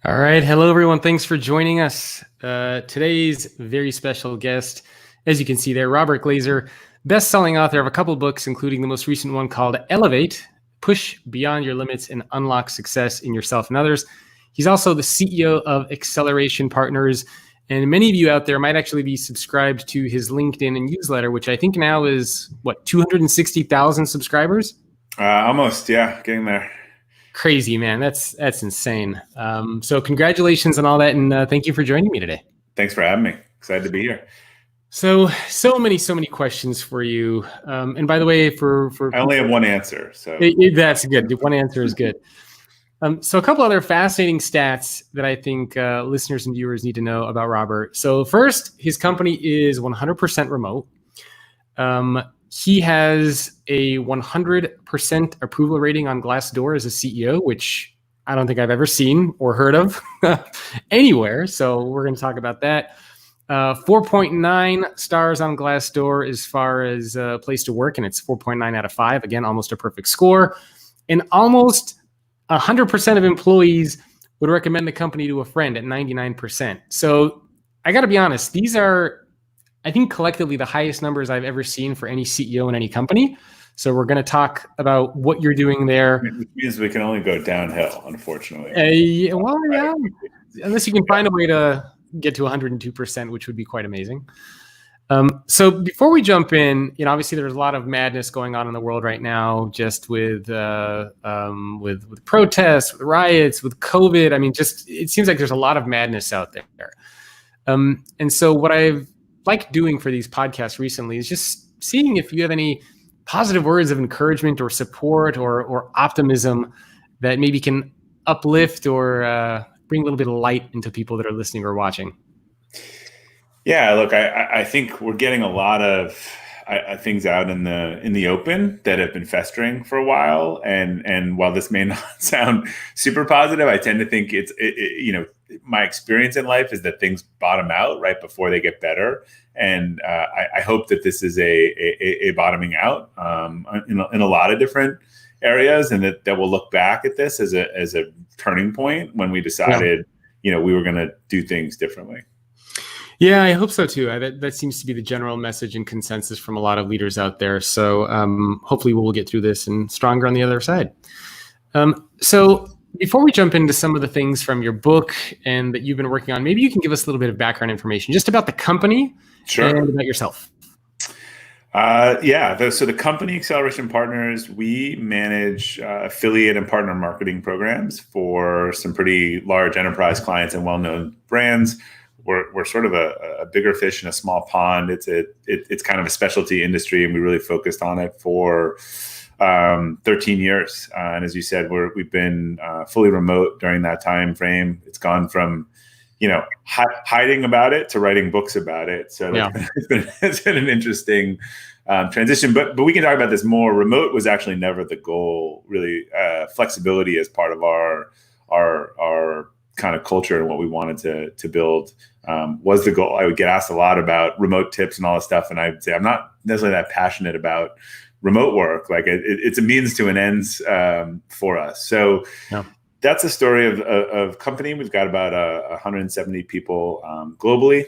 All right. Hello, everyone. Thanks for joining us. Today's very special guest, as you can see there, Robert Glazer, best-selling author of a couple books, including the most recent one called Elevate, Push Beyond Your Limits and Unlock Success in Yourself and Others. He's also the CEO of Acceleration Partners. And many of you out there might actually be subscribed to his LinkedIn and newsletter, which I think now is, 260,000 subscribers? Almost, yeah, getting there. Crazy, man. That's insane. So congratulations on all that. And thank you for joining me today. Thanks for having me. Excited to be here. So many questions for you. And by the way, for I only have one answer. So that's good. One answer is good. So a couple other fascinating stats that I think listeners and viewers need to know about Robert. So first, his company is 100% remote. He has a 100% approval rating on Glassdoor as a CEO, which I don't think I've ever seen or heard of anywhere. So we're going to talk about that. 4.9 stars on Glassdoor as far as a place to work, and it's 4.9 out of 5. Again, almost a perfect score. And almost 100% of employees would recommend the company to a friend at 99%. So I got to be honest, these are, I think, collectively the highest numbers I've ever seen for any CEO in any company. So we're going to talk about what you're doing there. Which means we can only go downhill, unfortunately. Yeah, unless you can find a way to get to 102%, which would be quite amazing. So before we jump in, obviously there's a lot of madness going on in the world right now, just with protests, with riots, with COVID. I mean, just it seems like there's a lot of madness out there. And so what I've liked doing for these podcasts recently is just seeing if you have any positive words of encouragement or support or optimism that maybe can uplift or bring a little bit of light into people that are listening or watching. Yeah, look, I think we're getting a lot of things out in the open that have been festering for a while, and while this may not sound super positive, I tend to think it's my experience in life is that things bottom out right before they get better, and I hope that this is a bottoming out in a lot of different areas, and that we'll look back at this as a turning point when we decided we were going to do things differently. Yeah, I hope so too. That seems to be the general message and consensus from a lot of leaders out there. So hopefully we'll get through this and stronger on the other side. So before we jump into some of the things from your book and that you've been working on, maybe you can give us a little bit of background information just about the company and about yourself. So the company Acceleration Partners, we manage affiliate and partner marketing programs for some pretty large enterprise clients and well-known brands. We're sort of a bigger fish in a small pond. It's kind of a specialty industry, and we really focused on it for 13 years. And as you said, we've been fully remote during that time frame. It's gone from hiding about it to writing books about it. So it's been an interesting transition. But we can talk about this more. Remote was actually never the goal. Really, flexibility as part of our kind of culture and what we wanted to build was the goal. I would get asked a lot about remote tips and all this stuff, and I'd say I'm not necessarily that passionate about remote work. Like it's a means to an ends for us. So that's the story of company. We've got about 170 people globally,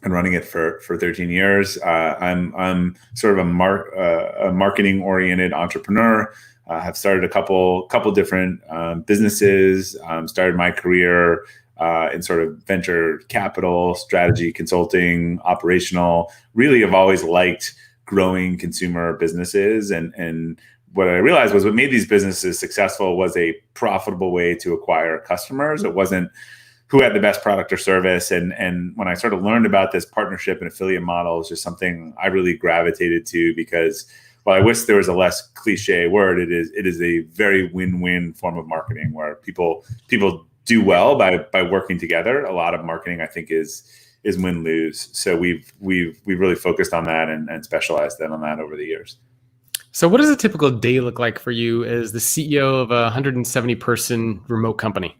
and running it for 13 years. I'm sort of a marketing oriented entrepreneur. Have started a couple different businesses. Started my career in sort of venture capital, strategy, consulting, operational. Really have always liked growing consumer businesses. And what I realized was what made these businesses successful was a profitable way to acquire customers. It wasn't who had the best product or service. And when I sort of learned about this partnership and affiliate model, it's just something I really gravitated to, because while I wish there was a less cliche word, it is a very win-win form of marketing where people do well by working together. A lot of marketing, I think, is win-lose. So we've really focused on that and specialized on that over the years. So what does a typical day look like for you as the CEO of a 170-person remote company?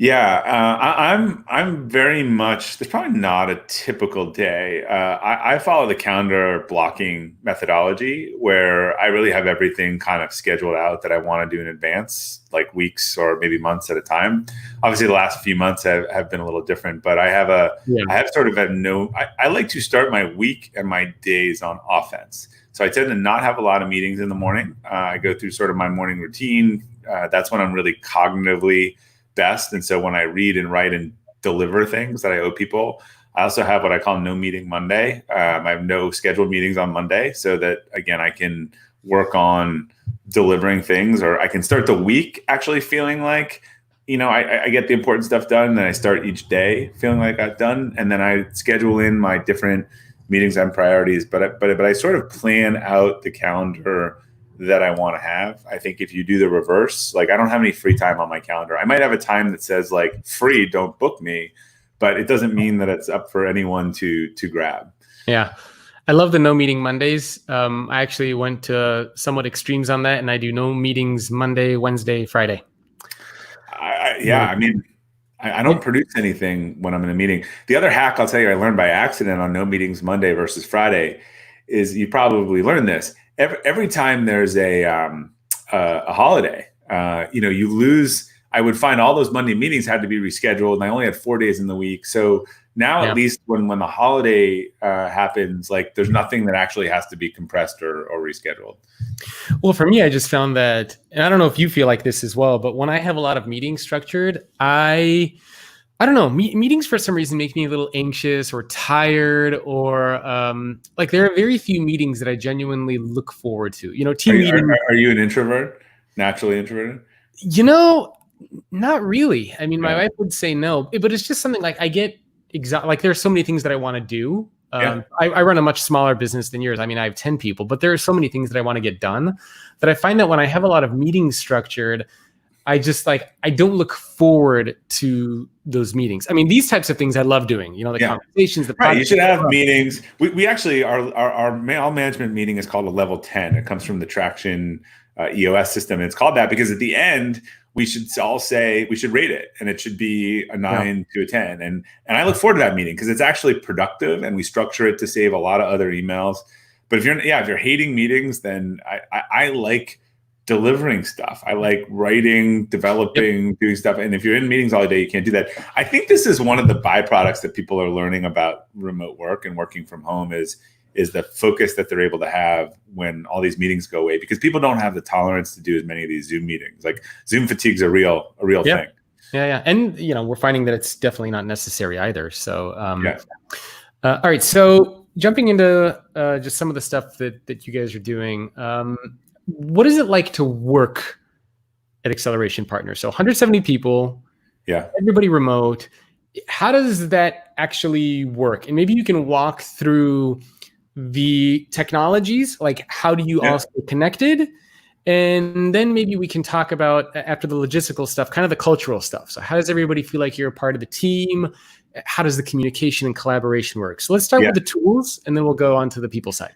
Yeah, I'm very much. There's probably not a typical day. I follow the calendar blocking methodology where I really have everything kind of scheduled out that I want to do in advance, like weeks or maybe months at a time. Obviously, the last few months have been a little different, but I have sort of a no. I like to start my week and my days on offense. So I tend to not have a lot of meetings in the morning. I go through sort of my morning routine. That's when I'm really cognitively best. And so when I read and write and deliver things that I owe people, I also have what I call no meeting Monday. I have no scheduled meetings on Monday so that, again, I can work on delivering things, or I can start the week actually feeling like, I get the important stuff done, and I start each day feeling like I've done. And then I schedule in my different meetings and priorities, but I sort of plan out the calendar that I want to have. I think if you do the reverse, like I don't have any free time on my calendar. I might have a time that says like free, don't book me, but it doesn't mean that it's up for anyone to grab. Yeah. I love the no meeting Mondays. I actually went to somewhat extremes on that, and I do no meetings Monday, Wednesday, Friday. I mean, I don't produce anything when I'm in a meeting. The other hack I'll tell you I learned by accident on no meetings Monday versus Friday is, you probably learned this. Every time there's a holiday, you lose. I would find all those Monday meetings had to be rescheduled, and I only had 4 days in the week. So now, at least when the holiday happens, like there's nothing that actually has to be compressed or rescheduled. Well, for me, I just found that, and I don't know if you feel like this as well, but when I have a lot of meetings structured, I don't know, meetings for some reason make me a little anxious or tired, or like there are very few meetings that I genuinely look forward to. Team meetings. Are you an introvert? Naturally introverted? Not really. I mean, my wife would say no, but it's just something like I get like there's so many things that I want to do. I run a much smaller business than yours. I mean, I have 10 people, but there are so many things that I want to get done that I find that when I have a lot of meetings structured, I just I don't look forward to those meetings. I mean, these types of things I love doing, the conversations, the right. You should have meetings. We actually, our all management meeting is called a level 10. It comes from the Traction EOS system. And it's called that because at the end, we should all say, we should rate it, and it should be a 9 to a 10. And I look forward to that meeting because it's actually productive, and we structure it to save a lot of other emails. But if you're hating meetings, then I like delivering stuff. I like writing, developing, doing stuff. And if you're in meetings all day, you can't do that. I think this is one of the byproducts that people are learning about remote work and working from home is the focus that they're able to have when all these meetings go away, because people don't have the tolerance to do as many of these Zoom meetings. Like Zoom fatigue's a real thing. Yeah. And, we're finding that it's definitely not necessary either. So, all right. So jumping into just some of the stuff that you guys are doing, what is it like to work at Acceleration Partners? So 170 people, everybody remote. How does that actually work? And maybe you can walk through the technologies, like how do you all stay connected? And then maybe we can talk about, after the logistical stuff, kind of the cultural stuff. So how does everybody feel like you're a part of the team? How does the communication and collaboration work? So let's start with the tools, and then we'll go on to the people side.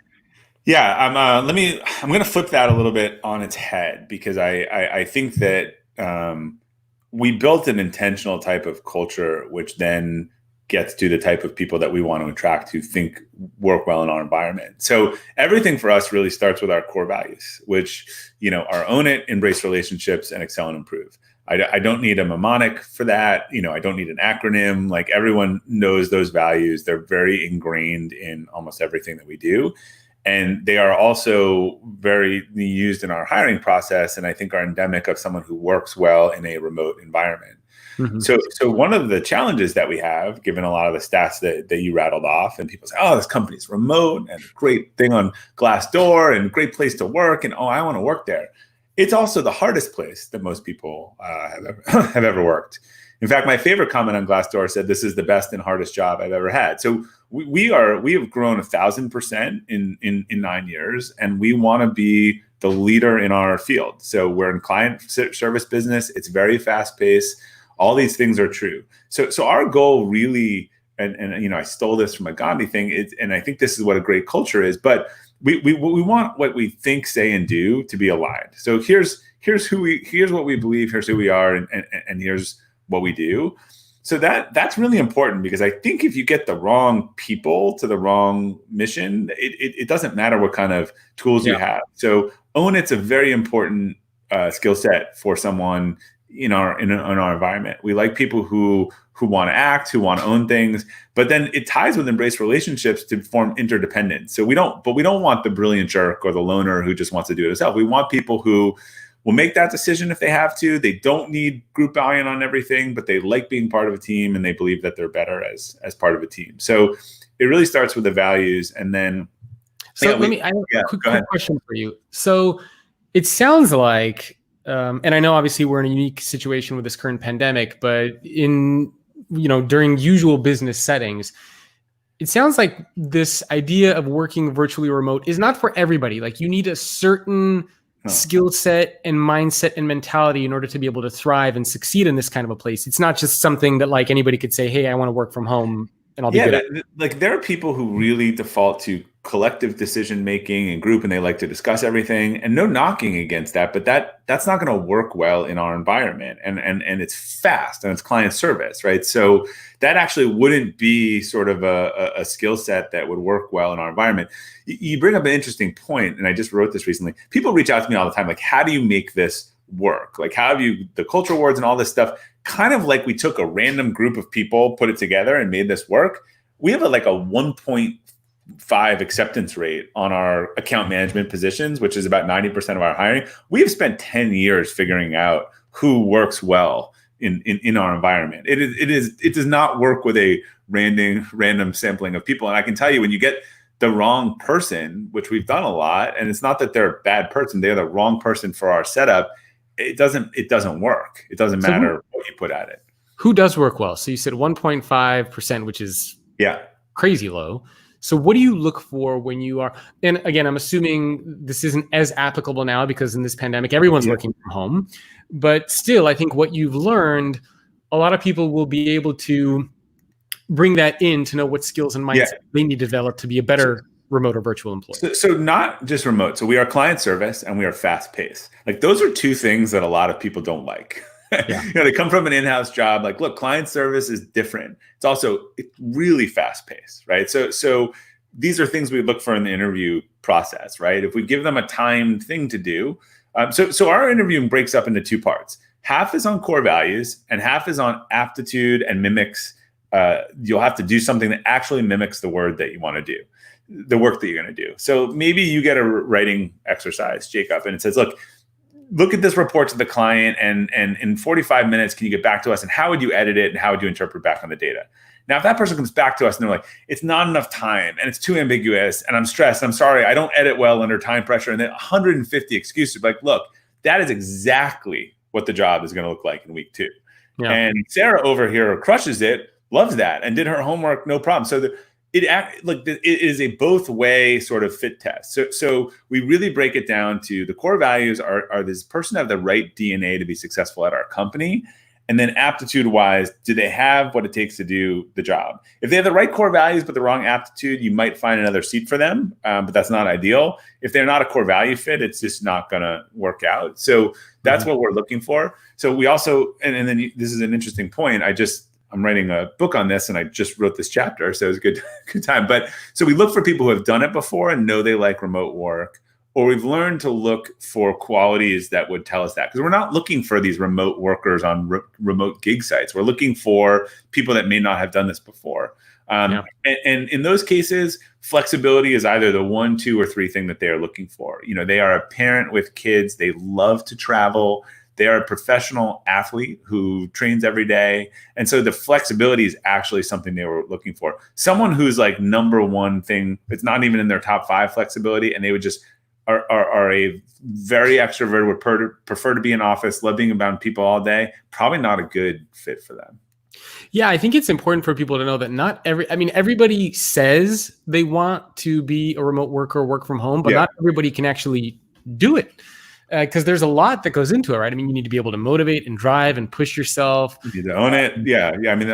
Yeah, I'm going to flip that a little bit on its head, because I think that we built an intentional type of culture, which then gets to the type of people that we want to attract who think work well in our environment. So everything for us really starts with our core values, which, are own it, embrace relationships, and excel and improve. I don't need a mnemonic for that. I don't need an acronym. Like, everyone knows those values. They're very ingrained in almost everything that we do. And they are also very used in our hiring process, and I think are endemic of someone who works well in a remote environment. Mm-hmm. So one of the challenges that we have, given a lot of the stats that you rattled off, and people say, oh, this company's remote and a great thing on Glassdoor and great place to work, and I want to work there. It's also the hardest place that most people have ever worked. In fact, my favorite comment on Glassdoor said, "This is the best and hardest job I've ever had." So we have grown 1,000% in 9 years, and we want to be the leader in our field. So we're in client service business. It's very fast paced. All these things are true. So our goal really, and I stole this from a Gandhi thing, and I think this is what a great culture is. But we want what we think, say, and do to be aligned. So here's what we believe. Here's who we are, and here's what we do. So that's really important, because I think if you get the wrong people to the wrong mission, it doesn't matter what kind of tools you have. So own it's a very important skill set for someone in our environment. We like people who want to act, who want to own things, but then it ties with embrace relationships to form interdependence. So we don't want the brilliant jerk or the loner who just wants to do it himself. We want people who will make that decision if they have to. They don't need group buy-in on everything, but they like being part of a team and they believe that they're better as part of a team. So it really starts with the values. And then I have a quick question for you. So it sounds like, and I know obviously we're in a unique situation with this current pandemic, but during usual business settings, it sounds like this idea of working virtually or remote is not for everybody. Like you need a certain skill set and mindset and mentality in order to be able to thrive and succeed in this kind of a place. It's not just something that like anybody could say, hey, I want to work from home and I'll be good at it. Like there are people who really default to collective decision making and group, and they like to discuss everything, and no knocking against that, but that's not going to work well in our environment, and it's fast and it's client service, right? So that actually wouldn't be sort of a skill set that would work well in our environment. You bring up an interesting point, and I just wrote this recently. People reach out to me all the time, like, how do you make this work? Like, how have you, the culture awards and all this stuff, kind of like we took a random group of people, put it together and made this work. We have a 1.5 acceptance rate on our account management positions, which is about 90% of our hiring. We have spent 10 years figuring out who works well in our environment. It does not work with a random sampling of people. And I can tell you, when you get the wrong person, which we've done a lot, and it's not that they're a bad person, they're the wrong person for our setup, it doesn't work. It doesn't matter what you put at it. Who does work well? So you said 1.5%, which is crazy low. So what do you look for when you are, and again, I'm assuming this isn't as applicable now because in this pandemic, everyone's working from home, but still, I think what you've learned, a lot of people will be able to bring that in to know what skills and mindset they need to develop to be a better remote or virtual employee. So not just remote. So we are client service and we are fast paced. Like those are two things that a lot of people don't like. They come from an in-house job. Like, look, client service is different. It's really fast paced, right? So these are things we look for in the interview process, right? If we give them a timed thing to do. So our interviewing breaks up into two parts. Half is on core values and half is on aptitude and mimics. You'll have to do something that actually mimics the word that you want to do, the work that you're going to do. So maybe you get a writing exercise, Jacob, and it says, look at this report to the client, and in 45 minutes, can you get back to us? And how would you edit it? And how would you interpret back on the data? Now, if that person comes back to us and they're like, it's not enough time and it's too ambiguous and I'm stressed, I'm sorry, I don't edit well under time pressure, and then 150 excuses, like, look, that is exactly what the job is going to look like in week 2. Yeah. And Sarah over here crushes it, loves that, and did her homework, no problem. So it is a both way sort of fit test. So we really break it down to the core values are this person have the right DNA to be successful at our company? And then aptitude wise, do they have what it takes to do the job? If they have the right core values, but the wrong aptitude, you might find another seat for them, but that's not ideal. If they're not a core value fit, it's just not going to work out. So that's what we're looking for. So we also, and then this is an interesting point. I'm writing a book on this and I just wrote this chapter. So it was a good time. But so we look for people who have done it before and know they like remote work, or we've learned to look for qualities that would tell us that. Because we're not looking for these remote workers on remote gig sites. We're looking for people that may not have done this before. And in those cases, flexibility is either the 1, 2, or 3 thing that they are looking for. They are a parent with kids. They love to travel. They are a professional athlete who trains every day. And so the flexibility is actually something they were looking for. Someone who's like number one thing, it's not even in their top 5 flexibility, and they would just are a very extrovert, would prefer to be in office, love being around people all day, probably not a good fit for them. Yeah, I think it's important for people to know that everybody says they want to be a remote worker or work from home, but not everybody can actually do it. Because there's a lot that goes into it, right? I mean, you need to be able to motivate and drive and push yourself. You need to own it. Yeah. I mean,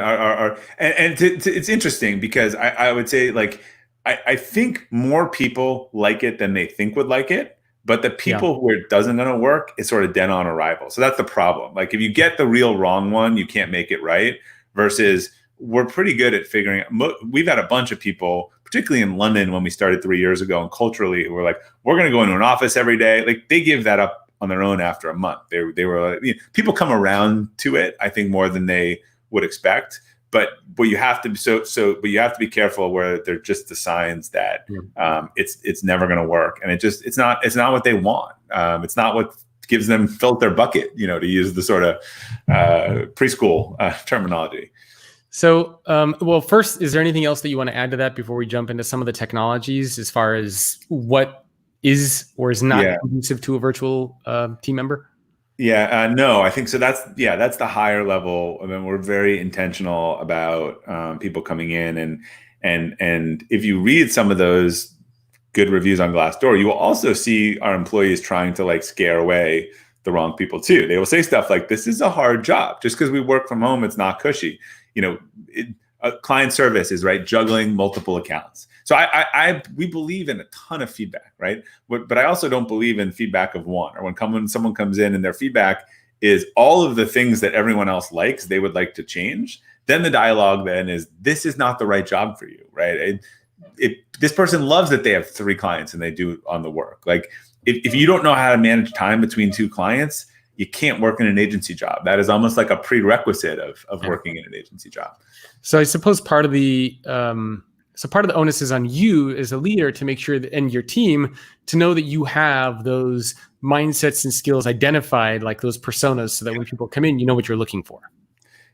it's interesting because I would say, like, I think more people like it than they think would like it. But the people where it doesn't going to work, it's sort of dead on arrival. So that's the problem. Like if you get the real wrong one, you can't make it right. Versus we're pretty good at figuring out. We've had a bunch of people, particularly in London when we started 3 years ago, and culturally, who were like, we're going to go into an office every day. Like they give that up on their own after a month. They were like, people come around to it, I think, more than they would expect. But you have to but you have to be careful where they're just the signs that it's never going to work, and it's not what they want. It's not what gives them filled their bucket, to use the sort of preschool terminology. So, well, first, is there anything else that you want to add to that before we jump into some of the technologies as far as what is or is not conducive to a virtual team member? No, I think so. That's the higher level. I mean, we're very intentional about people coming in, and if you read some of those good reviews on Glassdoor, you will also see our employees trying to like scare away the wrong people too. They will say stuff like, "This is a hard job. Just because we work from home, it's not cushy." Client service is juggling multiple accounts. So we believe in a ton of feedback, right? But I also don't believe in feedback of one, or when someone comes in and their feedback is all of the things that everyone else likes, they would like to change. Then the dialogue then is, this is not the right job for you, right? This person loves that they have 3 clients and they do on the work. Like if you don't know how to manage time between 2 clients, you can't work in an agency job. That is almost like a prerequisite of working in an agency job. So I suppose part of the onus is on you as a leader to make sure that, and your team, to know that you have those mindsets and skills identified, like those personas, so that when people come in, you know what you're looking for.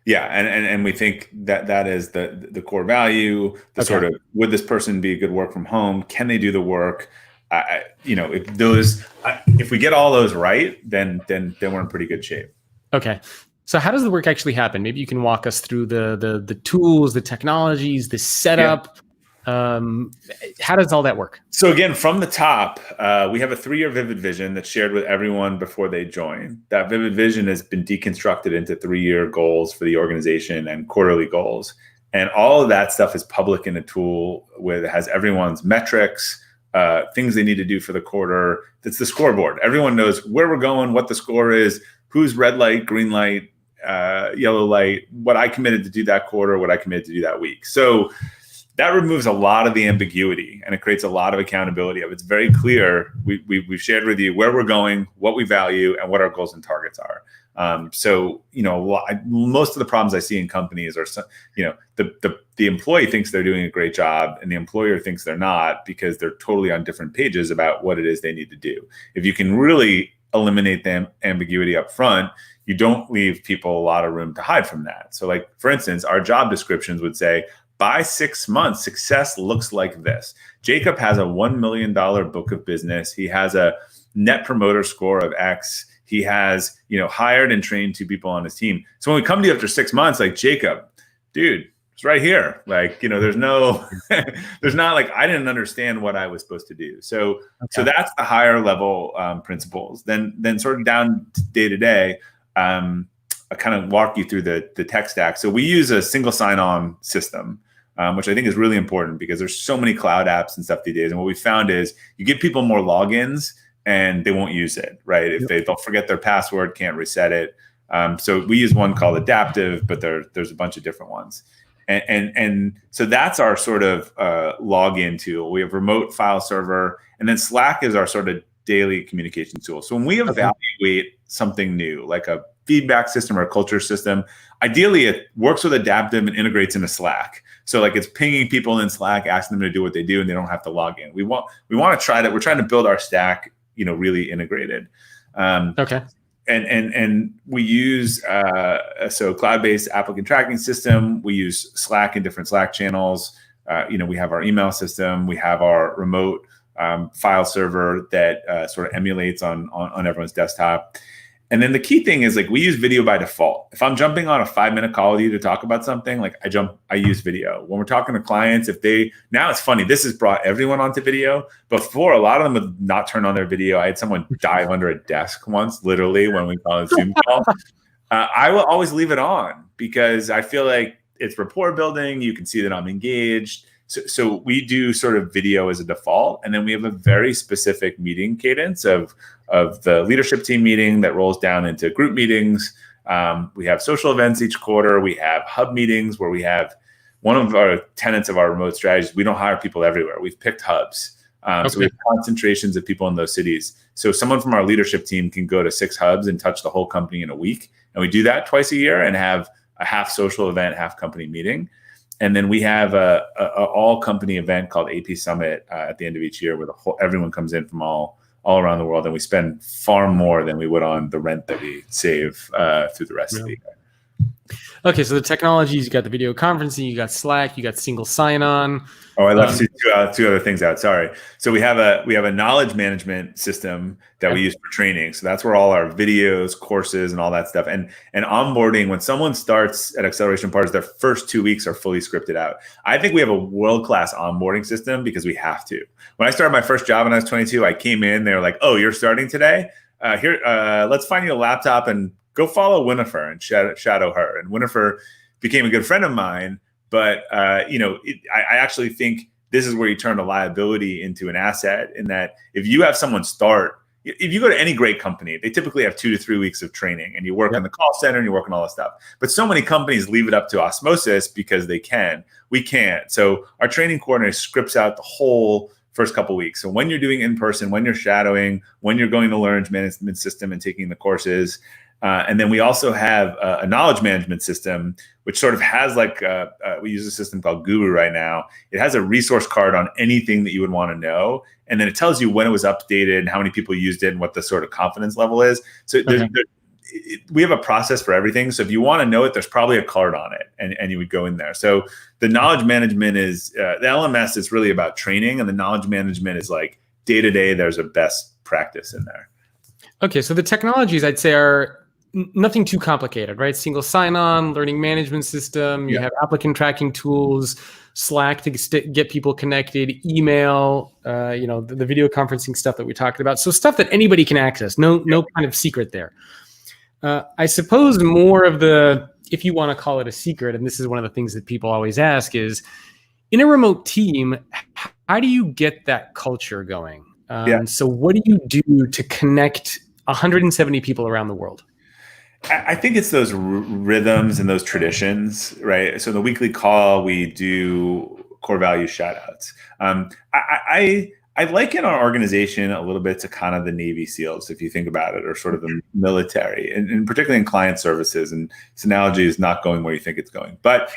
Yeah, and we think that is the core value. Sort of, would this person be a good work from home? Can they do the work? If we get all those right, then we're in pretty good shape. Okay. So how does the work actually happen? Maybe you can walk us through the tools, the technologies, the setup. How does all that work? So again, from the top, we have a 3-year vivid vision that's shared with everyone before they join. That vivid vision has been deconstructed into 3-year goals for the organization and quarterly goals. And all of that stuff is public in a tool that has everyone's metrics, things they need to do for the quarter. That's the scoreboard. Everyone knows where we're going, what the score is, who's red light, green light, yellow light, what I committed to do that quarter, what I committed to do that week. So that removes a lot of the ambiguity, and it creates a lot of accountability. It's very clear. We've shared with you where we're going, what we value, and what our goals and targets are. Most of the problems I see in companies are, the employee thinks they're doing a great job and the employer thinks they're not, because they're totally on different pages about what it is they need to do. If you can really eliminate the ambiguity up front, you don't leave people a lot of room to hide from that. So like, for instance, our job descriptions would say, by 6 months, success looks like this. Jacob has a $1 million book of business. He has a net promoter score of X. He has, hired and trained 2 people on his team. So when we come to you after 6 months, like, Jacob, dude, it's right here. Like, there's no, there's not like, I didn't understand what I was supposed to do. So that's the higher level principles. Then sort of down day to day, I kind of walk you through the tech stack. So we use a single sign-on system, which I think is really important because there's so many cloud apps and stuff these days. And what we found is you give people more logins and they won't use it, right? If they'll forget their password, can't reset it. So we use one called Adaptive, but there's a bunch of different ones. And so that's our sort of login tool. We have remote file server, and then Slack is our sort of daily communication tool. So when we evaluate something new, like a feedback system or a culture system, ideally it works with Adaptive and integrates into Slack. So like it's pinging people in Slack, asking them to do what they do, and they don't have to log in. We want to try that. We're trying to build our stack, really integrated. And we use so cloud-based applicant tracking system. We use Slack in different Slack channels. We have our email system. We have our remote file server that sort of emulates on everyone's desktop. And then the key thing is, like, we use video by default. If I'm jumping on a 5-minute call with you to talk about something, like I use video. When we're talking to clients, now it's funny, this has brought everyone onto video. Before, a lot of them would not turn on their video. I had someone dive under a desk once, literally, when we call a Zoom call. I will always leave it on because I feel like it's rapport building. You can see that I'm engaged. So we do sort of video as a default, and then we have a very specific meeting cadence of the leadership team meeting that rolls down into group meetings. We have social events each quarter. We have hub meetings where we have one of our tenets of our remote strategies. We don't hire people everywhere. We've picked hubs. So we have concentrations of people in those cities. So someone from our leadership team can go to 6 hubs and touch the whole company in a week. And we do that twice a year and have a half social event, half company meeting. And then we have a all company event called AP Summit at the end of each year where everyone comes in from all around the world. And we spend far more than we would on the rent that we save through the rest of the year. Okay, so the technologies, you got the video conferencing, you got Slack, you got single sign-on. Oh, I left two other things out. Sorry. So we have a knowledge management system that we use for training. So that's where all our videos, courses, and all that stuff. And onboarding, when someone starts at Acceleration Partners, their first 2 weeks are fully scripted out. I think we have a world-class onboarding system because we have to. When I started my first job when I was 22, I came in, they were like, "Oh, you're starting today? Here, let's find you a laptop and go follow Winifred and shadow her." And Winifred became a good friend of mine. But, I actually think this is where you turn a liability into an asset, in that if you have someone if you go to any great company, they typically have 2 to 3 weeks of training, and you work in the call center and you work on all that stuff. But so many companies leave it up to osmosis because they can. We can't. So our training coordinator scripts out the whole first couple of weeks. So when you're doing in person, when you're shadowing, when you're going to learn management system and taking the courses. And then we also have a knowledge management system, which sort of has we use a system called Guru right now. It has a resource card on anything that you would want to know. And then it tells you when it was updated and how many people used it and what the sort of confidence level is. So we have a process for everything. So if you want to know it, there's probably a card on it, and you would go in there. So the knowledge management is, the LMS is really about training, and the knowledge management is like day-to-day, there's a best practice in there. Okay, so the technologies I'd say are nothing too complicated, right? Single sign-on, learning management system, you have applicant tracking tools, Slack to get people connected, email, the video conferencing stuff that we talked about. So stuff that anybody can access, no kind of secret there. I suppose more of the, if you want to call it a secret, and this is one of the things that people always ask, is in a remote team, how do you get that culture going? So what do you do to connect 170 people around the world? I think it's those rhythms and those traditions, right? So the weekly call, we do core value shout outs. I liken our organization a little bit to kind of the Navy SEALs, if you think about it, or sort of the military, and particularly in client services. And this analogy is not going where you think it's going. But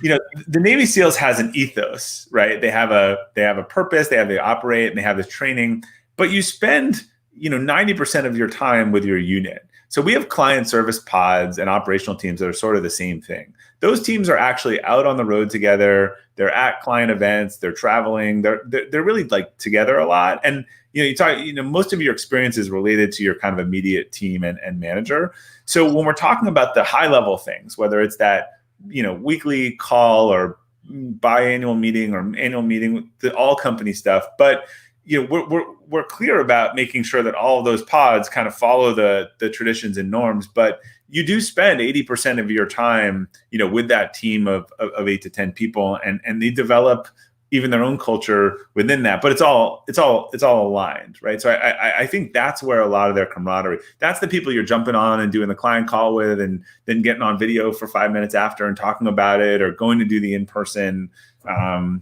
the Navy SEALs has an ethos, right? They have a purpose, they operate, and they have this training. But you spend 90% of your time with your unit. So we have client service pods and operational teams that are sort of the same thing. Those teams are actually out on the road together. They're at client events. They're traveling. They're really like together a lot. And you talk. Most of your experience is related to your kind of immediate team and manager. So when we're talking about the high level things, whether it's that weekly call or biannual meeting or annual meeting, the all company stuff, but we're clear about making sure that all of those pods kind of follow the traditions and norms, but you do spend 80% of your time, with that team of 8 to 10 people, and they develop even their own culture within that. But it's all aligned, right? So I think that's where a lot of their camaraderie. That's the people you're jumping on and doing the client call with, and then getting on video for 5 minutes after and talking about it, or going to do the in-person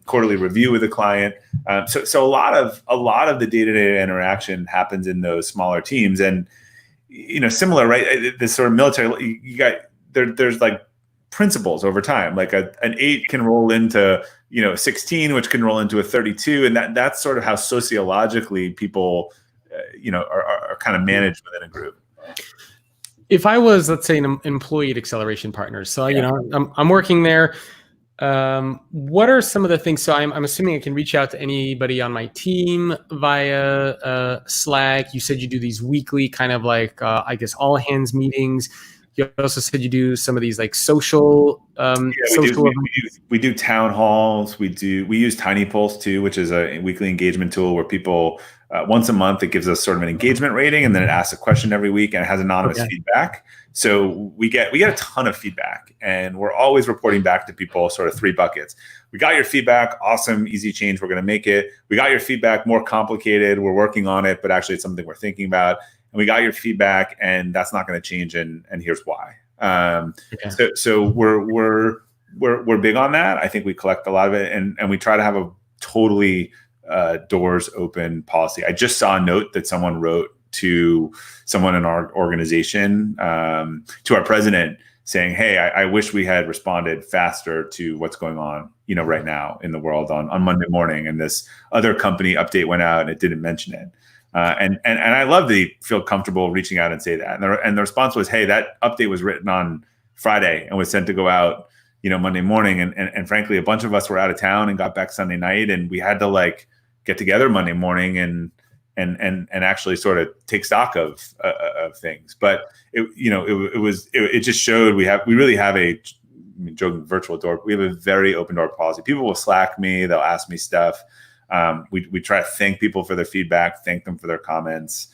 quarterly review with the client. So a lot of the day-to-day interaction happens in those smaller teams, and similar, right? This sort of military, there's like principles over time. Like an 8 can roll into 16, which can roll into a 32, and that's sort of how sociologically people are kind of managed within a group. If I was, let's say, an employee at Acceleration Partners, so I'm working there. What are some of the things? So I'm assuming I can reach out to anybody on my team via Slack. You said you do these weekly kind of like, I guess, all hands meetings. You also said you do some of these like social. We do town halls. We use Tiny Pulse too, which is a weekly engagement tool where people once a month, it gives us sort of an engagement rating, and then it asks a question every week, and it has anonymous feedback. So we get a ton of feedback, and we're always reporting back to people sort of 3 buckets. We got your feedback, awesome, easy change, we're going to make it. We got your feedback, more complicated, we're working on it, but actually it's something we're thinking about. And we got your feedback, and that's not going to change, and here's why. So we're big on that. I think we collect a lot of it, and we try to have a totally doors open policy. I just saw a note that someone wrote to someone in our organization, to our president, saying, "Hey, I wish we had responded faster to what's going on, right now in the world on Monday morning. And this other company update went out and it didn't mention it." And I love to feel comfortable reaching out and say that. And the response was, "Hey, that update was written on Friday and was sent to go out, Monday morning. And frankly, a bunch of us were out of town and got back Sunday night, and we had to get together Monday morning and actually sort of take stock of things." But it just showed we really have joking virtual door. We have a very open door policy. People will Slack me, they'll ask me stuff. We try to thank people for their feedback, thank them for their comments,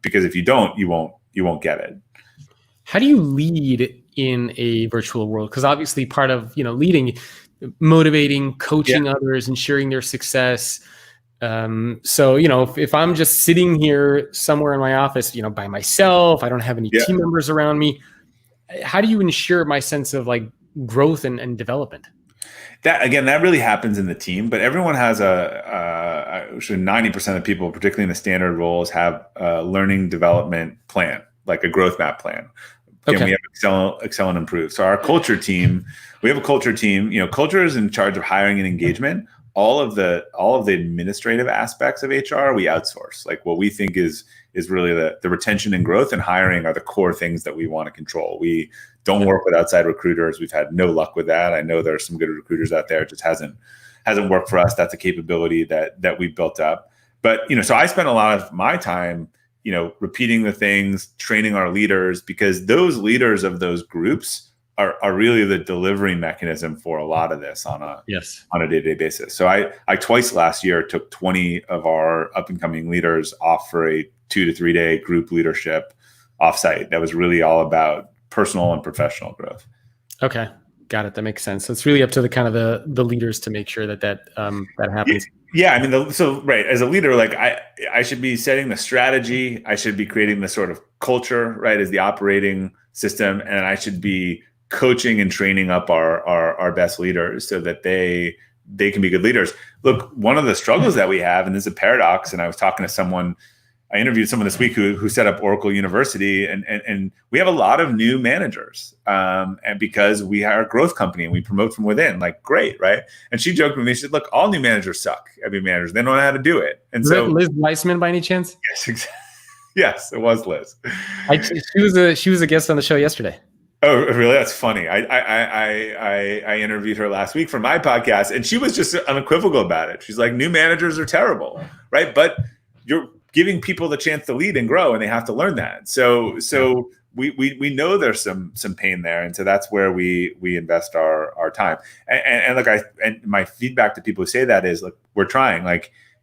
because if you don't, you won't get it. How do you lead in a virtual world? Because obviously part of leading, motivating, coaching others, ensuring their success. So if I'm just sitting here somewhere in my office, by myself, I don't have any team members around me. How do you ensure my sense of growth and development? That really happens in the team, but everyone has 90% of people, particularly in the standard roles, have a learning development plan, like a growth map plan. Okay. And we have Excel and Improve. So our culture team, we have a culture team. Culture is in charge of hiring and engagement. All of the administrative aspects of HR we outsource. What we think is really the retention and growth and hiring are the core things that we want to control. We don't work with outside recruiters. We've had no luck with that. I know there are some good recruiters out there. It just hasn't worked for us. That's a capability that we built up. But so I spend a lot of my time repeating the things, training our leaders, because those leaders of those groups are really the delivery mechanism for a lot of this on a day-to-day basis. So I twice last year took 20 of our up and coming leaders off for a 2 to 3 day group leadership offsite. That was really all about personal and professional growth. Okay. Got it. That makes sense. So it's really up to the leaders to make sure that happens. Yeah. I mean, right. As a leader, I should be setting the strategy. I should be creating the sort of culture, right, as the operating system. And I should be coaching and training up our best leaders so that they can be good leaders. Look, one of the struggles that we have, and this is a paradox, and I was talking to someone, I interviewed someone this week who set up Oracle University, and we have a lot of new managers, and because we are a growth company and we promote from within, great, right? And she joked with me, she said, "Look, all new managers suck. Every manager, they don't know how to do it." And so, Liz Weissman, by any chance? Yes, exactly. Yes, it was Liz. She was a guest on the show yesterday. Oh, really? That's funny. I interviewed her last week for my podcast, and she was just unequivocal about it. She's like, "New managers are terrible, right? But you're giving people the chance to lead and grow, and they have to learn that." So we know there's some pain there, and so that's where we invest our time. And look, and my feedback to people who say that is, look, we're trying.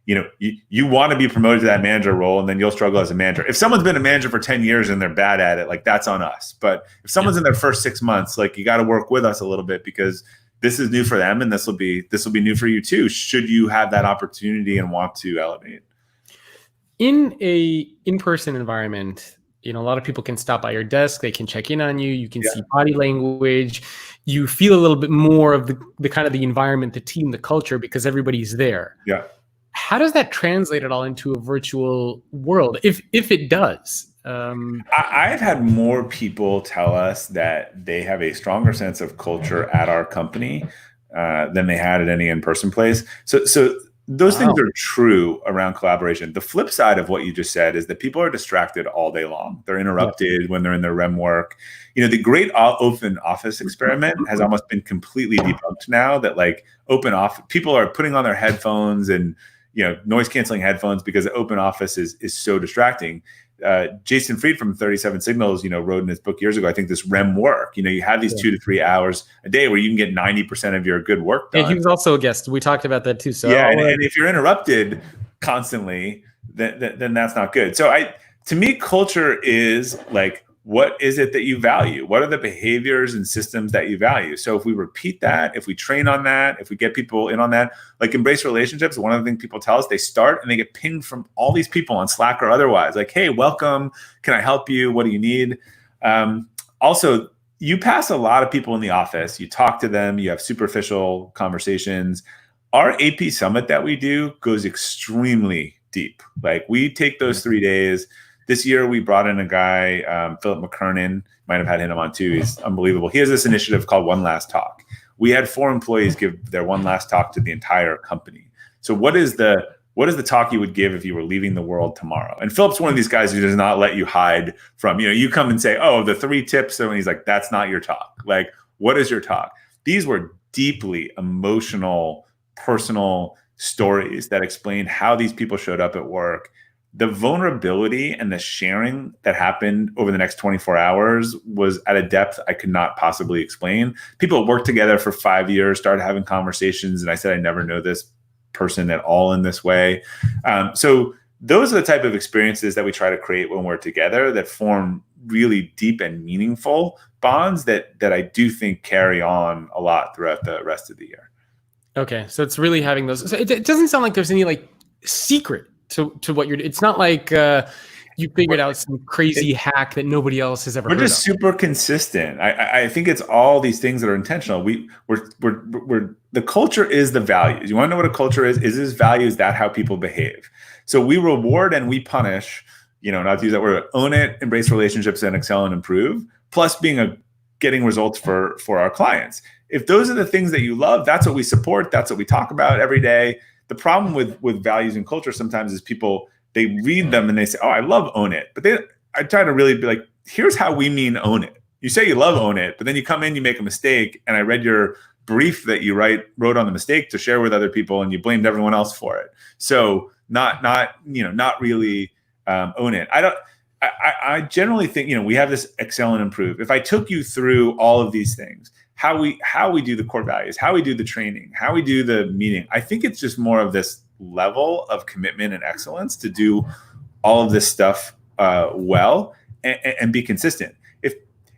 You want to be promoted to that manager role, and then you'll struggle as a manager. If someone's been a manager for 10 years and they're bad at it, that's on us. But if someone's in their first 6 months, you got to work with us a little bit, because this is new for them, and this will be new for you too, should you have that opportunity and want to elevate. In a in-person environment, a lot of people can stop by your desk, they can check in on you, you can see body language, you feel a little bit more of the kind of the environment, the team, the culture, because everybody's there. Yeah. How does that translate at all into a virtual world, if it does? I've had more people tell us that they have a stronger sense of culture at our company than they had at any in-person place. So those things are true around collaboration. The flip side of what you just said is that people are distracted all day long. They're interrupted when they're in their REM work. The great open office experiment has almost been completely debunked now, that open office, people are putting on their headphones and noise canceling headphones because the open office is so distracting. Jason Fried from 37 Signals, wrote in his book years ago, I think, this REM work. You have these 2 to 3 hours a day where you can get 90% of your good work done. Yeah, he was also a guest. We talked about that too. So and if you're interrupted constantly, then that's not good. So to me, culture is what is it that you value? What are the behaviors and systems that you value? So if we repeat that, if we train on that, if we get people in on that, like Embrace Relationships, one of the things people tell us, they start and they get pinged from all these people on Slack or otherwise, like, hey, welcome. Can I help you? What do you need? Also, you pass a lot of people in the office. You talk to them. You have superficial conversations. Our AP Summit that we do goes extremely deep. Like we take those 3 days. This year, we brought in a guy, Philip McKernan, might have had him on too. He's unbelievable. He has this initiative called One Last Talk. We had 4 employees give their one last talk to the entire company. So what is the talk you would give if you were leaving the world tomorrow? And Philip's one of these guys who does not let you hide from, you come and say, oh, the 3 tips. And he's like, that's not your talk. Like, what is your talk? These were deeply emotional, personal stories that explained how these people showed up at work. The vulnerability and the sharing that happened over the next 24 hours was at a depth I could not possibly explain. People worked together for 5 years, started having conversations, and I said, I never know this person at all in this way. So those are the type of experiences that we try to create when we're together that form really deep and meaningful bonds that I do think carry on a lot throughout the rest of the year. Okay, so it's really having those. So it doesn't sound like there's any like secret to what you're. It's not like you figured out some crazy hack that nobody else has ever heard of. We're just super consistent. I think it's all these things that are intentional. We're the culture is the values. You want to know what a culture is? Is this values that how people behave? So we reward and we punish. Not to use that word. Own it, embrace relationships, and excel and improve. Plus, getting results for our clients. If those are the things that you love, that's what we support. That's what we talk about every day. The problem with values and culture sometimes is people, they read them and they say, oh, I love own it. But I try to really be like, here's how we mean own it. You say you love own it, but then you come in, you make a mistake. And I read your brief that you wrote on the mistake to share with other people, and you blamed everyone else for it. So not really own it. I generally think, we have this excel and improve. If I took you through all of these things, how we do the core values, how we do the training, how we do the meeting, I think it's just more of this level of commitment and excellence to do all of this stuff well and be consistent. If,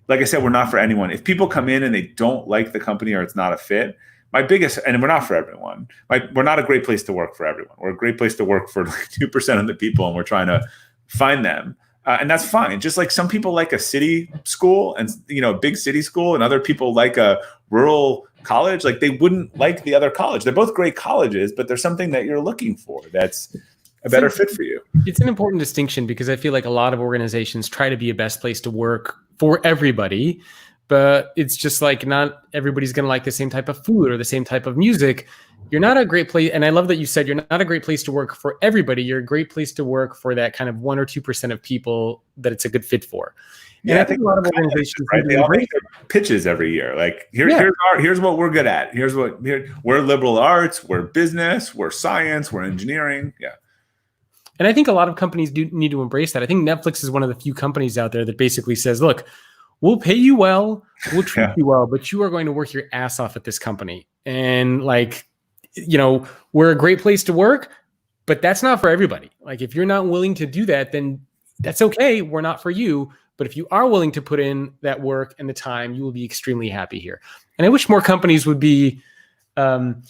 like I said, we're not for anyone. If people come in and they don't like the company or it's not a fit, and we're not for everyone. We're not a great place to work for everyone. We're a great place to work for like 2% of the people, and we're trying to find them. And that's fine. Just like some people like a city school and, a big city school, and other people like a rural college, like they wouldn't like the other college. They're both great colleges, but there's something that you're looking for that's a better fit for you. It's an important distinction because I feel like a lot of organizations try to be a best place to work for everybody, but it's just like not everybody's going to like the same type of food or the same type of music. You're not a great place. And I love that you said you're not a great place to work for everybody. You're a great place to work for that kind of 1 or 2% of people that it's a good fit for. And yeah, I think a lot of organizations, right? They all make their pitches every year. Like here's what we're good at. We're liberal arts, we're business, we're science, we're engineering. Yeah. And I think a lot of companies do need to embrace that. I think Netflix is one of the few companies out there that basically says, look, we'll pay you well, we'll treat you well, but you are going to work your ass off at this company. And we're a great place to work, but that's not for everybody. Like if you're not willing to do that, then that's okay. We're not for you. But if you are willing to put in that work and the time, you will be extremely happy here. And I wish more companies would be, trying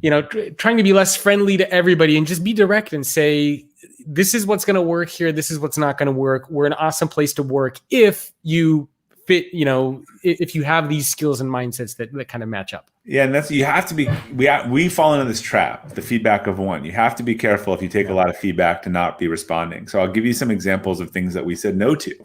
to be less friendly to everybody and just be direct and say, this is what's going to work here. This is what's not going to work. We're an awesome place to work if you fit, if you have these skills and mindsets that kind of match up. Yeah, and you have to be. We fall into this trap, the feedback of one. You have to be careful if you take a lot of feedback to not be responding. So I'll give you some examples of things that we said no to,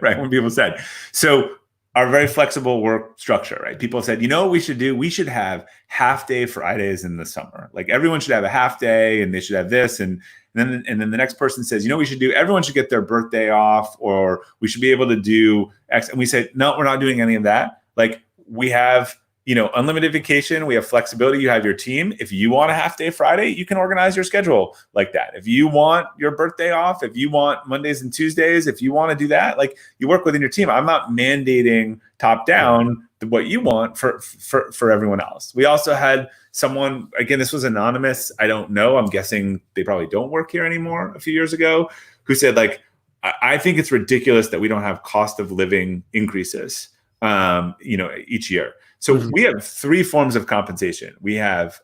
right? When people said, so our very flexible work structure, right? People said, what we should do? We should have half day Fridays in the summer. Like everyone should have a half day, and they should have this, and then the next person says, we should do. Everyone should get their birthday off, or we should be able to do X. And we said, no, we're not doing any of that. Like we have. Unlimited vacation. We have flexibility. You have your team. If you want a half day Friday, you can organize your schedule like that. If you want your birthday off, if you want Mondays and Tuesdays, if you want to do that, like you work within your team. I'm not mandating top down what you want for everyone else. We also had someone, again, this was anonymous. I don't know. I'm guessing they probably don't work here anymore a few years ago, who said like, I think it's ridiculous that we don't have cost of living increases, each year. So we have three forms of compensation. We have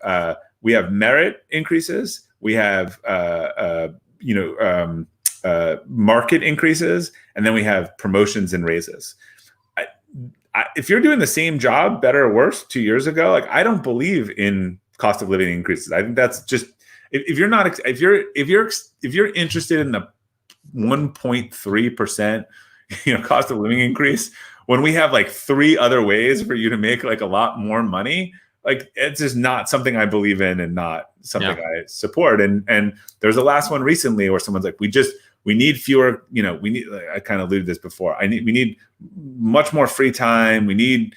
merit increases. We have market increases, and then we have promotions and raises. If you're doing the same job, better or worse, 2 years ago, like I don't believe in cost of living increases. I think that's just if you're interested in the 1.3%, cost of living increase, when we have like three other ways for you to make like a lot more money, like it's just not something I believe in and not something I support. And there's the last one recently where someone's like, we need fewer, I kind of alluded to this before. We need much more free time. We need,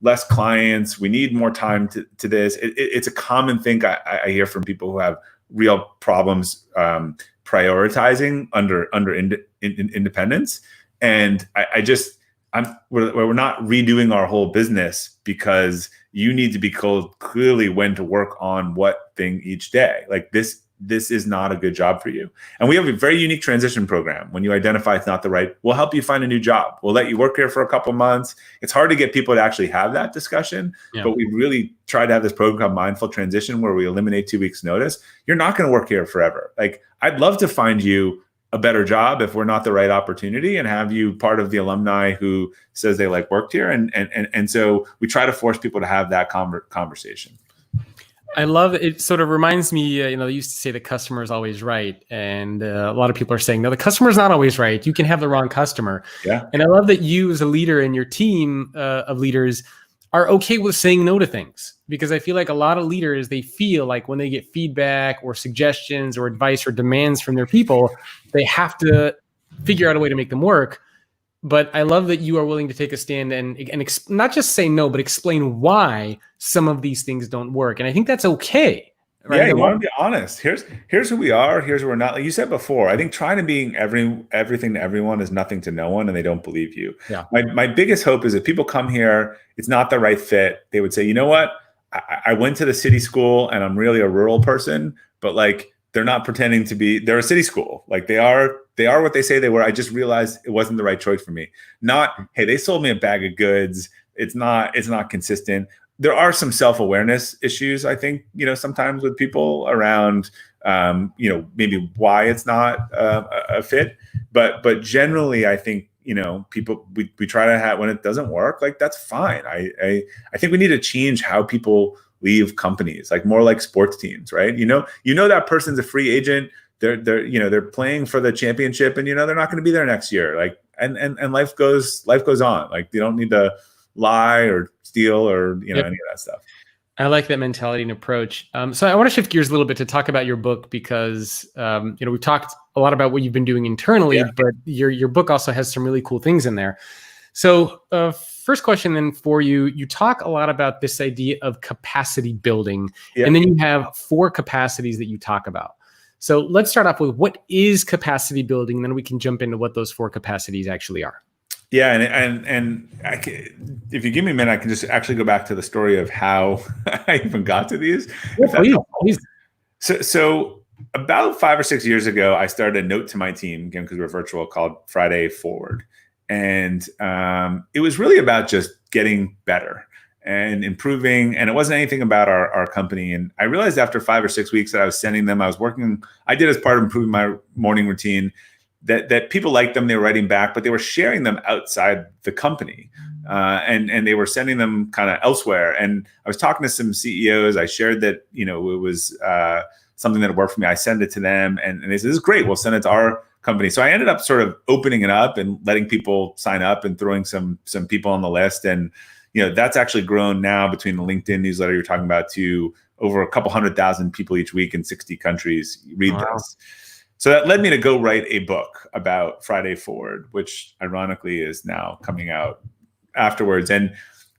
less clients. We need more time to this. It's a common thing I hear from people who have real problems prioritizing under independence. And we're not redoing our whole business because you need to be told clearly when to work on what thing each day. Like this is not a good job for you. And we have a very unique transition program. When you identify it's not the right, we'll help you find a new job. We'll let you work here for a couple months. It's hard to get people to actually have that discussion, but we really try to have this program called Mindful Transition where we eliminate 2 weeks notice. You're not going to work here forever. Like I'd love to find you a better job if we're not the right opportunity and have you part of the alumni who says they like worked here. And so we try to force people to have that conversation. I love it. It sort of reminds me, they used to say the customer is always right. And a lot of people are saying, no, the customer is not always right. You can have the wrong customer. Yeah. And I love that you as a leader and your team of leaders are okay with saying no to things, because I feel like a lot of leaders, they feel like when they get feedback or suggestions or advice or demands from their people, they have to figure out a way to make them work. But I love that you are willing to take a stand and not just say no, but explain why some of these things don't work. And I think that's okay. Right? Yeah, you want to be honest. Here's who we are. Here's who we're not. Like you said before, I think trying to be everything to everyone is nothing to no one, and they don't believe you. Yeah. My biggest hope is if people come here, it's not the right fit. They would say, you know what? I went to the city school, and I'm really a rural person, but like they're not pretending to be. They're a city school. Like they are what they say they were. I just realized it wasn't the right choice for me. Not, hey, they sold me a bag of goods. It's not consistent. There are some self-awareness issues, I think, sometimes with people around, maybe why it's not a fit. But generally, I think, people, we try to have, when it doesn't work, like that's fine. I think we need to change how people leave companies, like more like sports teams, right? That person's a free agent. They're playing for the championship, and they're not going to be there next year. Like, and life goes on. Like, you don't need to lie or steal or any of that stuff. I like that mentality and approach. So I want to shift gears a little bit to talk about your book, because we've talked a lot about what you've been doing internally, but your book also has some really cool things in there. So first question then for you, you talk a lot about this idea of capacity building, and then you have 4 capacities that you talk about. So let's start off with what is capacity building, and then we can jump into what those 4 capacities actually are. Yeah, and if you give me a minute, I can just actually go back to the story of how I even got to these. Please. So about 5 or 6 years ago, I started a note to my team, again, because we're virtual, called Friday Forward. And it was really about just getting better and improving. And it wasn't anything about our company. And I realized after 5 or 6 weeks that I was sending them, I did as part of improving my morning routine, that people liked them, they were writing back, but they were sharing them outside the company. And they were sending them kind of elsewhere. And I was talking to some CEOs. I shared that, it was something that worked for me. I sent it to them, and they said, this is great. We'll send it to our company. So I ended up sort of opening it up and letting people sign up and throwing some people on the list. And, that's actually grown now between the LinkedIn newsletter you're talking about to over a couple 100,000 people each week in 60 countries read this. So that led me to go write a book about Friday Forward, which ironically is now coming out afterwards. And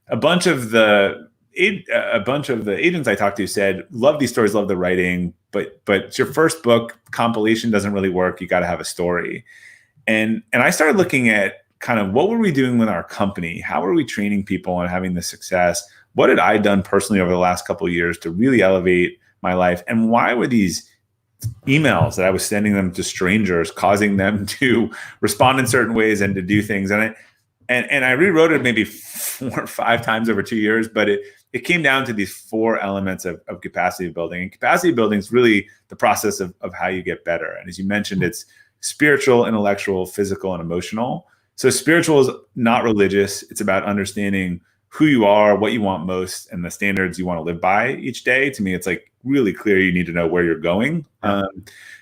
a bunch of the agents I talked to said, love these stories, love the writing, but it's your first book, compilation doesn't really work. You got to have a story. And I started looking at kind of what were we doing with our company? How were we training people and having the success? What had I done personally over the last couple of years to really elevate my life? And why were these emails that I was sending them to strangers, causing them to respond in certain ways and to do things. And I rewrote it maybe 4 or 5 times over 2 years, but it came down to these 4 elements of capacity building. And capacity building is really the process of how you get better. And as you mentioned, it's spiritual, intellectual, physical, and emotional. So spiritual is not religious. It's about understanding who you are, what you want most, and the standards you want to live by each day. To me, it's like really clear you need to know where you're going.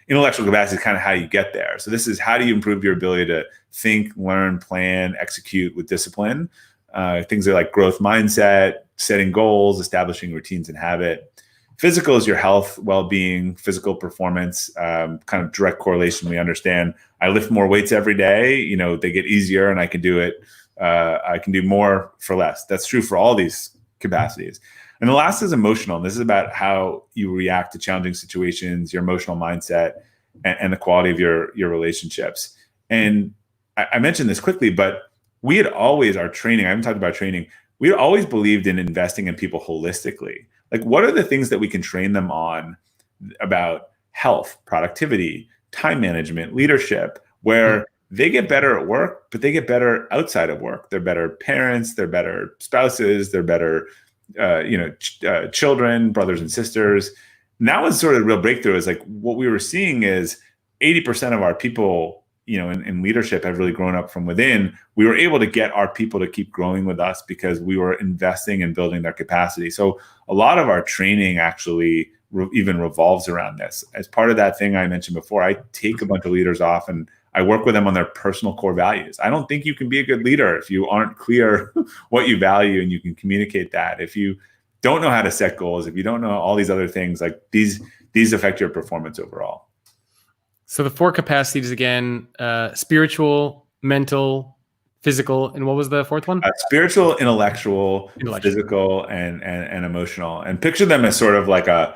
Intellectual capacity is kind of how you get there. So this is how do you improve your ability to think, learn, plan, execute with discipline. Things are like growth mindset, setting goals, establishing routines and habit. Physical is your health, well-being, physical performance, kind of direct correlation. We understand I lift more weights every day, they get easier and I can do it. I can do more for less. That's true for all these capacities. And the last is emotional. And this is about how you react to challenging situations, your emotional mindset, and the quality of your relationships. And I mentioned this quickly, but we had always, our training, I haven't talked about training, we had always believed in investing in people holistically. Like, what are the things that we can train them on about health, productivity, time management, leadership, where they get better at work, but they get better outside of work. They're better parents, they're better spouses, they're better, children, brothers and sisters. And that was sort of the real breakthrough. Is like what we were seeing is 80% of our people, in leadership have really grown up from within. We were able to get our people to keep growing with us because we were investing in building their capacity. So a lot of our training actually even revolves around this. As part of that thing I mentioned before, I take a bunch of leaders off and I work with them on their personal core values. I don't think you can be a good leader if you aren't clear what you value and you can communicate that. If you don't know how to set goals, if you don't know all these other things, like these affect your performance overall. So the 4 capacities again, spiritual, mental, physical, and what was the 4th one? Spiritual, intellectual, physical, and emotional. And picture them as sort of like a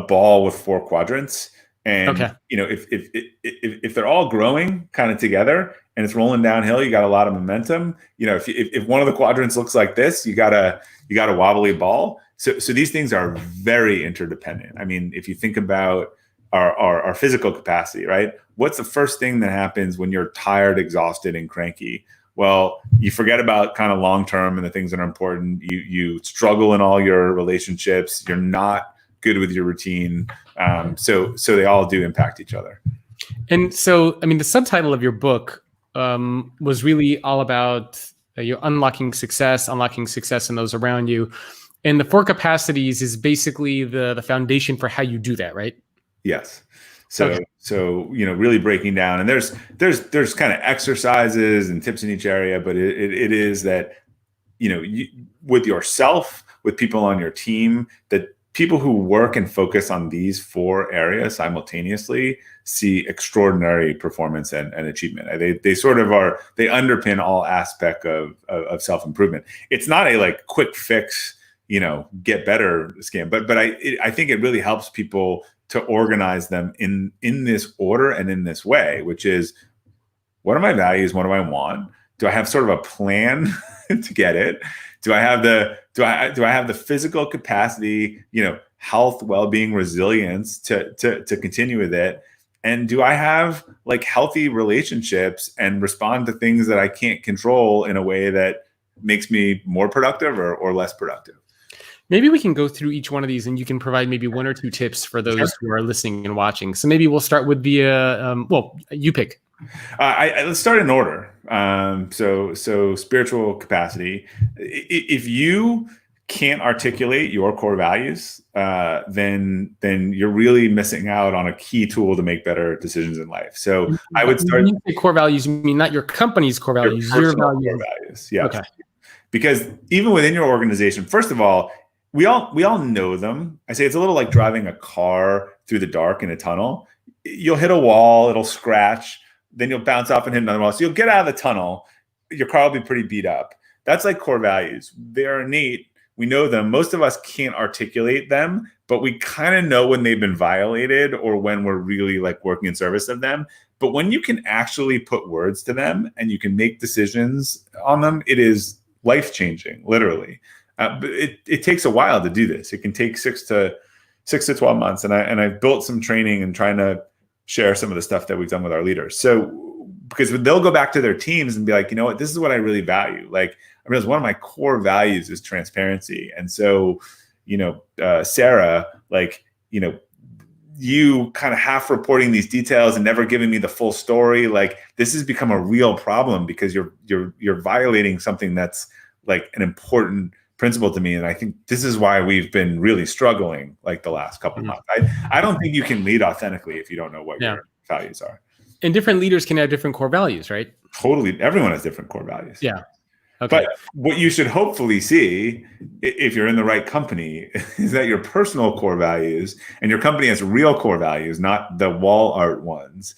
ball with 4 quadrants. And if they're all growing kind of together and it's rolling downhill, you got a lot of momentum. If one of the quadrants looks like this, you got a wobbly ball. So these things are very interdependent. I mean, if you think about our physical capacity, right? What's the first thing that happens when you're tired, exhausted, and cranky? Well, you forget about kind of long term and the things that are important. You struggle in all your relationships. You're not good with your routine. So they all do impact each other. And so, I mean, the subtitle of your book was really all about you're unlocking success in those around you. And the 4 capacities is basically the foundation for how you do that, right? Yes. So really breaking down, and there's kind of exercises and tips in each area, but it is that, with yourself, with people on your team, that people who work and focus on these 4 areas simultaneously see extraordinary performance and achievement. They sort of they underpin all aspect of self-improvement. It's not a like quick fix, get better scam, but I think it really helps people to organize them in this order and in this way, which is, what are my values? What do I want? Do I have sort of a plan to get it? Do I have the physical capacity, health, well-being, resilience to continue with it? And do I have like healthy relationships and respond to things that I can't control in a way that makes me more productive or less productive? Maybe we can go through each one of these and you can provide maybe 1 or 2 tips for those who are listening and watching. So maybe we'll start with the, you pick. Let's start in order. So spiritual capacity. If you can't articulate your core values, then you're really missing out on a key tool to make better decisions in life. So I would start. When you say core values, you mean not your company's core values, your values. Core values. Yeah. Okay. Because even within your organization, first of all, we all know them. I say it's a little like driving a car through the dark in a tunnel. You'll hit a wall, it'll scratch, then you'll bounce off and hit another wall. So you'll get out of the tunnel. Your car will be pretty beat up. That's like core values. They're innate. We know them. Most of us can't articulate them, but we kind of know when they've been violated or when we're really like working in service of them. But when you can actually put words to them and you can make decisions on them, it is life-changing, literally. But it takes a while to do this. It can take 6 to 6 to 12 months. And I've built some training and trying to share some of the stuff that we've done with our leaders. So, because they'll go back to their teams and be like, you know what, this is what I really value. Like, I realize one of my core values is transparency. And so, Sarah, like, you kind of half reporting these details and never giving me the full story. Like, this has become a real problem because you're violating something that's like an important principle to me. And I think this is why we've been really struggling like the last couple of months. I don't think you can lead authentically if you don't know what your values are. And different leaders can have different core values, right? Totally. Everyone has different core values. Yeah. Okay. But what you should hopefully see, if you're in the right company, is that your personal core values and your company has real core values, not the wall art ones,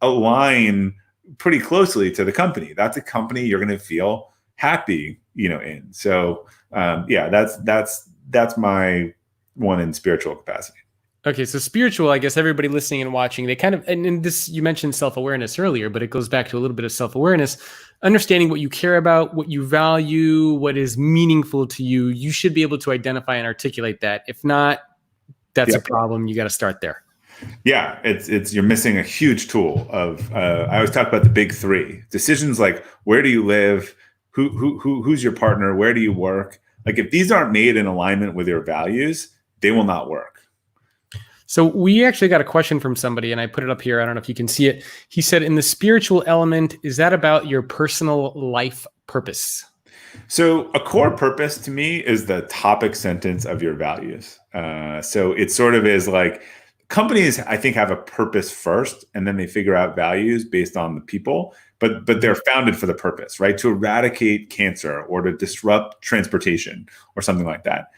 align pretty closely to the company. That's a company you're going to feel happy, in. So, that's my one in spiritual capacity. Okay, so spiritual, I guess everybody listening and watching, they kind of, and this, you mentioned self-awareness earlier, but it goes back to a little bit of self-awareness, understanding what you care about, what you value, what is meaningful to you. You should be able to identify and articulate that. If not, that's a problem. You got to start there. Yeah, it's you're missing a huge tool of. I always talk about the big three decisions, like where do you live, who's your partner, where do you work. Like, if these aren't made in alignment with your values, they will not work. So we actually got a question from somebody, and I put it up here. I don't know if you can see it. He said, in the spiritual element, is that about your personal life purpose? So a core purpose to me is the topic sentence of your values. So it sort of is like, companies, I think, have a purpose first, and then they figure out values based on the people. But they're founded for the purpose, right? To eradicate cancer or to disrupt transportation or something like that.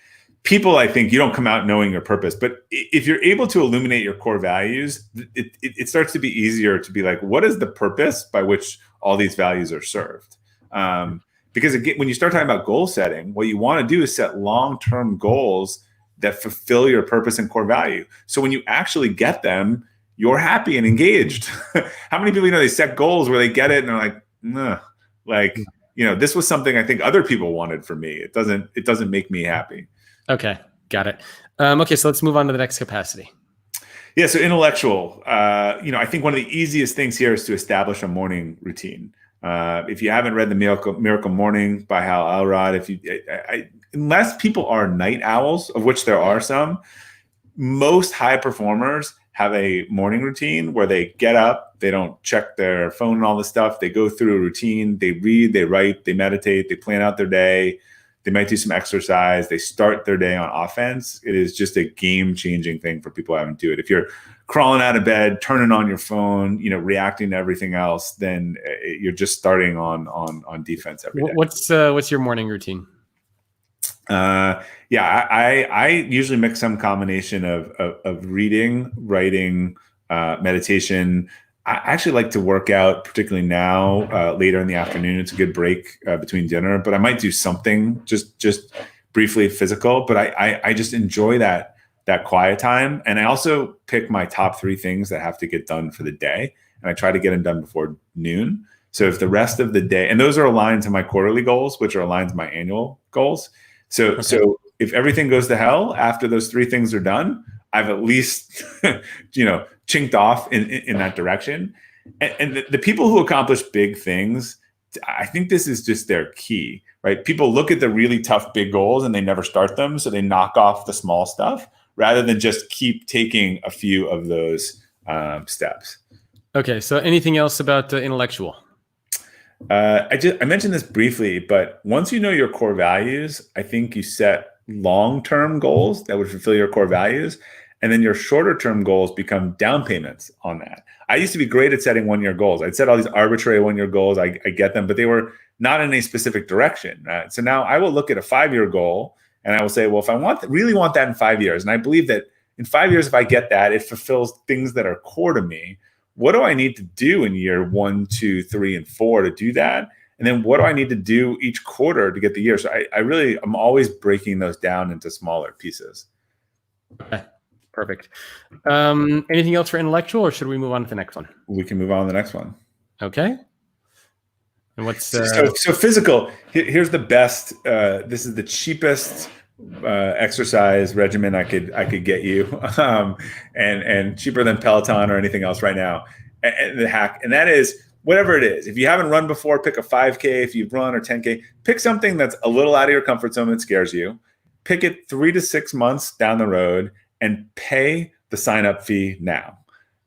People, I think, you don't come out knowing your purpose, but if you're able to illuminate your core values, it starts to be easier to be like, what is the purpose by which all these values are served? Because again, when you start talking about goal setting, what you want to do is set long-term goals that fulfill your purpose and core value. So when you actually get them, you're happy and engaged. How many people, they set goals where they get it and they're like, nah, like, this was something I think other people wanted for me. It doesn't make me happy. Okay, got it. Okay, so let's move on to the next capacity. Yeah, so intellectual. I think one of the easiest things here is to establish a morning routine. If you haven't read The Miracle Morning by Hal Elrod, unless people are night owls, of which there are some, most high performers have a morning routine where they get up, they don't check their phone and all this stuff. They go through a routine, they read, they write, they meditate, they plan out their day. They might do some exercise. They start their day on offense. It is just a game-changing thing for people who haven't do it. If you're crawling out of bed, turning on your phone, reacting to everything else, then you're just starting on defense every day. What's your morning routine? I usually mix some combination of reading, writing, meditation. I actually like to work out, particularly now, later in the afternoon. It's a good break between dinner, but I might do something just briefly physical. But I just enjoy that quiet time. And I also pick my top 3 things that have to get done for the day. And I try to get them done before noon. So if the rest of the day, and those are aligned to my quarterly goals, which are aligned to my annual goals. So if everything goes to hell after those 3 things are done, I've at least, chinked off in that direction. And the people who accomplish big things, I think this is just their key, right? People look at the really tough big goals and they never start them. So they knock off the small stuff rather than just keep taking a few of those steps. Okay. So anything else about the intellectual? I mentioned this briefly, but once you know your core values, I think you set long-term goals that would fulfill your core values. And then your shorter term goals become down payments on that. I used to be great at setting 1-year goals. I'd set all these arbitrary 1-year goals. I get them, but they were not in a specific direction. Right? So now I will look at a 5-year goal and I will say, well, if I really want that in 5 years, and I believe that in 5 years, if I get that, it fulfills things that are core to me. What do I need to do in year 1, 2, 3, and 4 to do that? And then what do I need to do each quarter to get the year? So I'm always breaking those down into smaller pieces. Okay. Perfect. Anything else for intellectual, or should we move on to the next one? We can move on to the next one. Okay. And what's so physical? Here's the best. This is the cheapest exercise regimen I could get you, and cheaper than Peloton or anything else right now. And the hack, and that is whatever it is. If you haven't run before, pick a 5K. If you've run or 10K, pick something that's a little out of your comfort zone that scares you. Pick it 3 to 6 months down the road and pay the sign up fee now.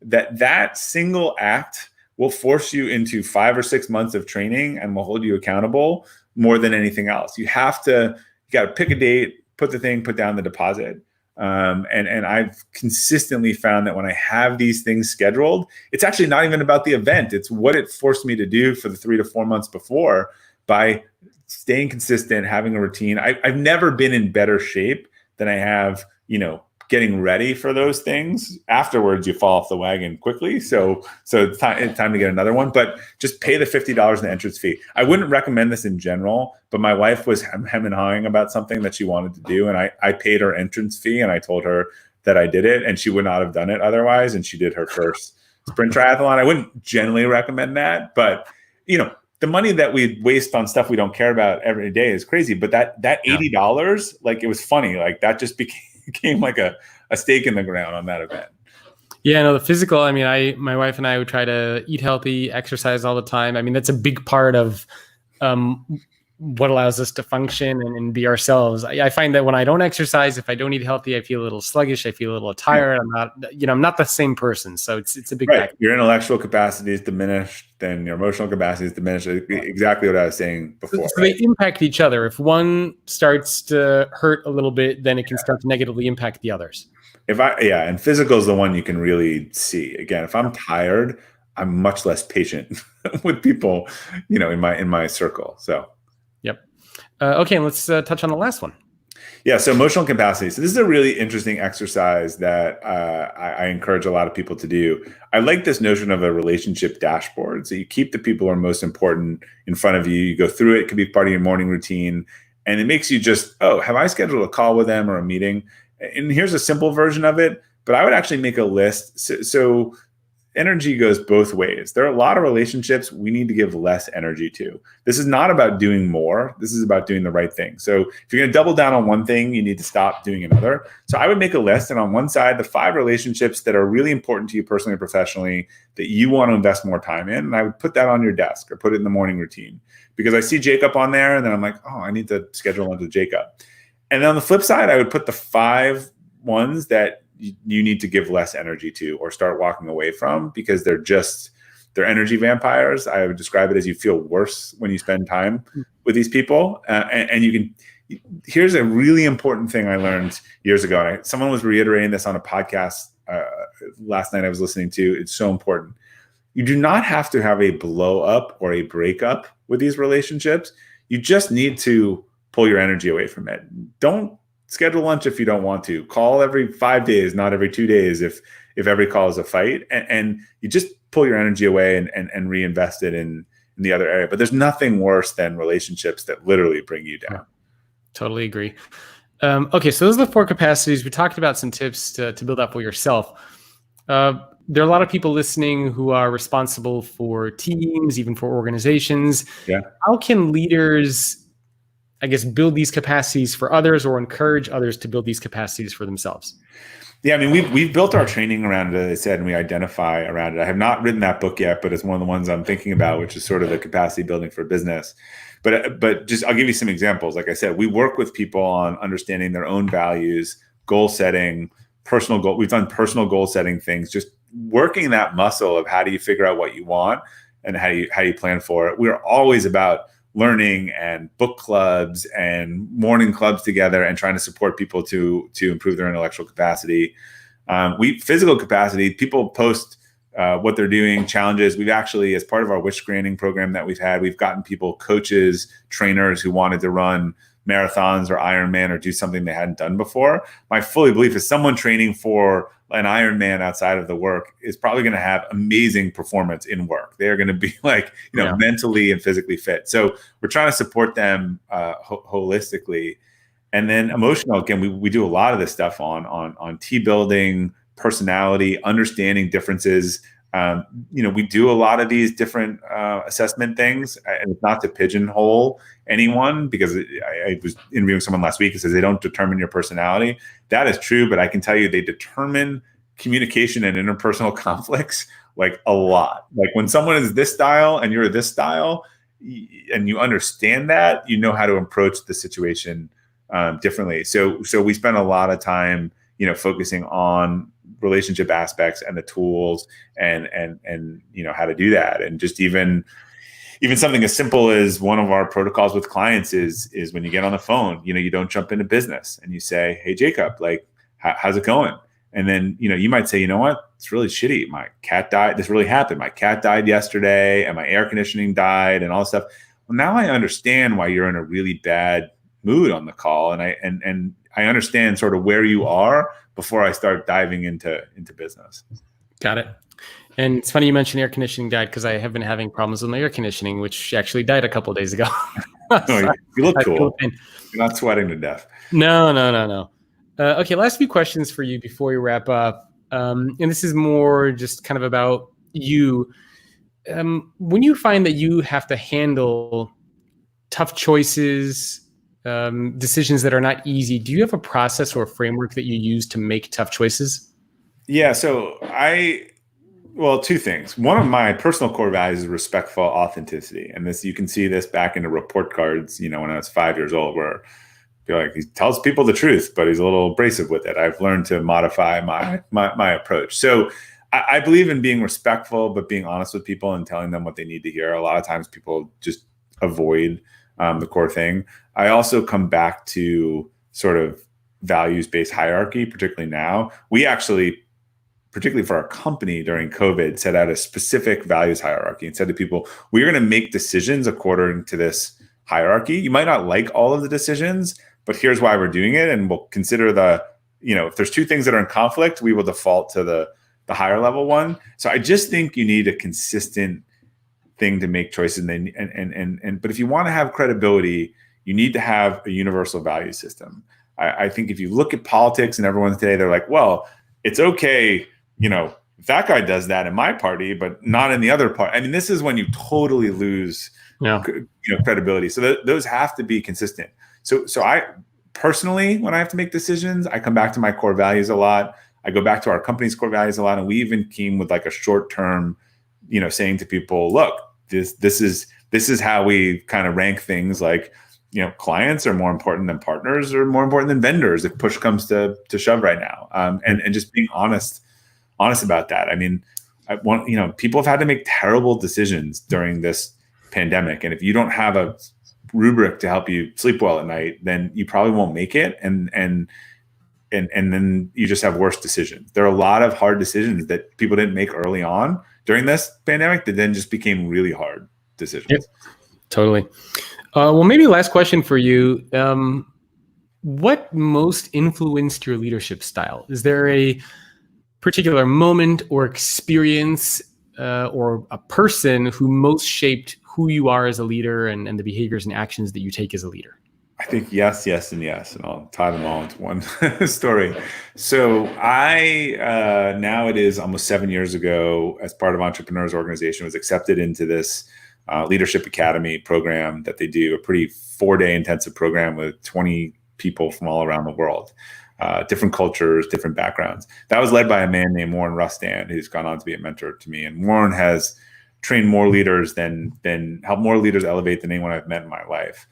That single act will force you into 5 or 6 months of training and will hold you accountable more than anything else. You got to pick a date, put down the deposit. And I've consistently found that when I have these things scheduled, it's actually not even about the event. It's what it forced me to do for the 3 to 4 months before by staying consistent, having a routine. I've never been in better shape than I have, getting ready for those things. Afterwards, you fall off the wagon quickly. So it's time to get another one, but just pay the $50 in the entrance fee. I wouldn't recommend this in general, but my wife was hem and hawing about something that she wanted to do. And I paid her entrance fee and I told her that I did it and she would not have done it otherwise. And she did her first sprint triathlon. I wouldn't generally recommend that, but the money that we waste on stuff we don't care about every day is crazy. But that $80, like, it was funny. Like, that just became like a stake in the ground on that event. Yeah, no, the physical, I mean, my wife and I would try to eat healthy, exercise all the time. I mean, that's a big part of what allows us to function and be ourselves. I find that when I don't exercise, if I don't eat healthy, I feel a little sluggish. I feel a little tired. I'm not the same person. So it's a big right. factor. Your intellectual capacity is diminished, then your emotional capacity is diminished. Exactly what I was saying before. So they impact each other. If one starts to hurt a little bit, then it can start to negatively impact the others. And physical is the one you can really see. Again, if I'm tired, I'm much less patient with people, in my circle. So. Yep. Okay, let's touch on the last one. Yeah, so emotional capacity. So this is a really interesting exercise that I encourage a lot of people to do. I like this notion of a relationship dashboard. So you keep the people who are most important in front of you. You go through it. It could be part of your morning routine. And it makes you just, have I scheduled a call with them or a meeting? And here's a simple version of it. But I would actually make a list. So energy goes both ways. There are a lot of relationships we need to give less energy to. This is not about doing more. This is about doing the right thing. So if you're going to double down on one thing, you need to stop doing another. So I would make a list, and on one side, the 5 relationships that are really important to you personally and professionally that you want to invest more time in. And I would put that on your desk or put it in the morning routine, because I see Jacob on there and then I'm like, I need to schedule one to Jacob. And then on the flip side, I would put the 5 ones that you need to give less energy to or start walking away from, because they're energy vampires. I would describe it as you feel worse when you spend time with these people. And here's a really important thing I learned years ago. And someone was reiterating this on a podcast last night I was listening to. It's so important. You do not have to have a blow up or a breakup with these relationships. You just need to pull your energy away from it. Don't schedule lunch if you don't want to. Call every 5 days, not every 2 days if every call is a fight. And you just pull your energy away and reinvest it in the other area. But there's nothing worse than relationships that literally bring you down. Totally agree. Okay, so those are the 4 capacities. We talked about some tips to build up for yourself. There are a lot of people listening who are responsible for teams, even for organizations. Yeah. How can leaders, I guess, build these capacities for others or encourage others to build these capacities for themselves? Yeah, I mean, we've built our training around it, as I said, and we identify around it. I have not written that book yet, but it's one of the ones I'm thinking about, which is sort of the capacity building for business. But just I'll give you some examples. Like I said, we work with people on understanding their own values, goal setting, personal goal. We've done personal goal setting things, just working that muscle of how do you figure out what you want and how do you plan for it. We're always about learning and book clubs and morning clubs together and trying to support people to improve their intellectual capacity. Physical capacity, people post what they're doing, challenges. We've actually, as part of our wish granting program that we've had, we've gotten people, coaches, trainers who wanted to run marathons or Ironman or do something they hadn't done before. My fully belief is someone training for an Ironman outside of the work is probably going to have amazing performance in work. They're going to be like, mentally and physically fit. So we're trying to support them holistically. And then emotional, again, we do a lot of this stuff on team building, personality, understanding differences We do a lot of these different assessment things, and it's not to pigeonhole anyone, because I was interviewing someone last week who says they don't determine your personality. That is true, but I can tell you they determine communication and interpersonal conflicts like a lot. Like when someone is this style and you're this style, and you understand that, you know how to approach the situation differently. So we spend a lot of time, focusing on relationship aspects and the tools and how to do that. And just even something as simple as one of our protocols with clients is when you get on the phone, you don't jump into business and you say, "Hey, Jacob, like, how's it going?" And then, you might say, "You know what? It's really shitty. My cat died. This really happened. My cat died yesterday and my air conditioning died and all this stuff." Well, now I understand why you're in a really bad mood on the call. And I understand sort of where you are before I start diving into business. Got it. And it's funny you mentioned air conditioning died, because I have been having problems with my air conditioning, which actually died a couple of days ago. No, you look cool. You're not sweating to death. No. Okay, last few questions for you before we wrap up. And this is more just kind of about you. When you find that you have to handle tough choices, decisions that are not easy, do you have a process or a framework that you use to make tough choices? Yeah, so two things. One of my personal core values is respectful authenticity. And this, you can see this back in the report cards, when I was 5 years old, where he tells people the truth, but he's a little abrasive with it. I've learned to modify my approach. So I believe in being respectful, but being honest with people and telling them what they need to hear. A lot of times people just avoid the core thing. I also come back to sort of values-based hierarchy, particularly now. We actually, particularly for our company during COVID, set out a specific values hierarchy and said to people, we're going to make decisions according to this hierarchy. You might not like all of the decisions, but here's why we're doing it. And we'll consider if there's two things that are in conflict, we will default to the higher level one. So I just think you need a consistent thing to make choices. But if you want to have credibility, you need to have a universal value system. I think if you look at politics and everyone today, they're like, well, it's okay, if that guy does that in my party, but not in the other party. I mean, this is when you totally lose credibility. So those have to be consistent. So I personally, when I have to make decisions, I come back to my core values a lot. I go back to our company's core values a lot. And we even came with like a short term, saying to people, look, this is how we kind of rank things, like, clients are more important than partners, or more important than vendors if push comes to shove right now. And just being honest about that. I mean, people have had to make terrible decisions during this pandemic. And if you don't have a rubric to help you sleep well at night, then you probably won't make it. And then you just have worse decisions. There are a lot of hard decisions that people didn't make early on during this pandemic that then just became really hard decisions. Yep, totally. Well, maybe last question for you. What most influenced your leadership style? Is there a particular moment or experience or a person who most shaped who you are as a leader and the behaviors and actions that you take as a leader? I think yes, and yes, and I'll tie them all into one story. So now it is almost 7 years ago, as part of Entrepreneurs Organization, was accepted into this Leadership Academy program that they do, a pretty 4-day intensive program with 20 people from all around the world, different cultures, different backgrounds. That was led by a man named Warren Rustand, who's gone on to be a mentor to me. And Warren has trained more leaders than helped more leaders elevate than anyone I've met in my life.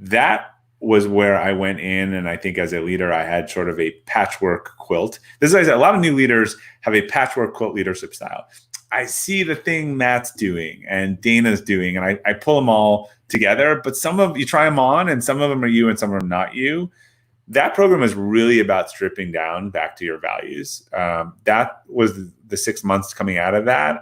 That was where I went in, and I think as a leader, I had sort of a patchwork quilt. This is, a lot of new leaders have a patchwork quilt leadership style. I see the thing Matt's doing and Dana's doing, and I pull them all together. But you try them on, and some of them are you and some of them not you. That program is really about stripping down back to your values. That was the 6 months coming out of that.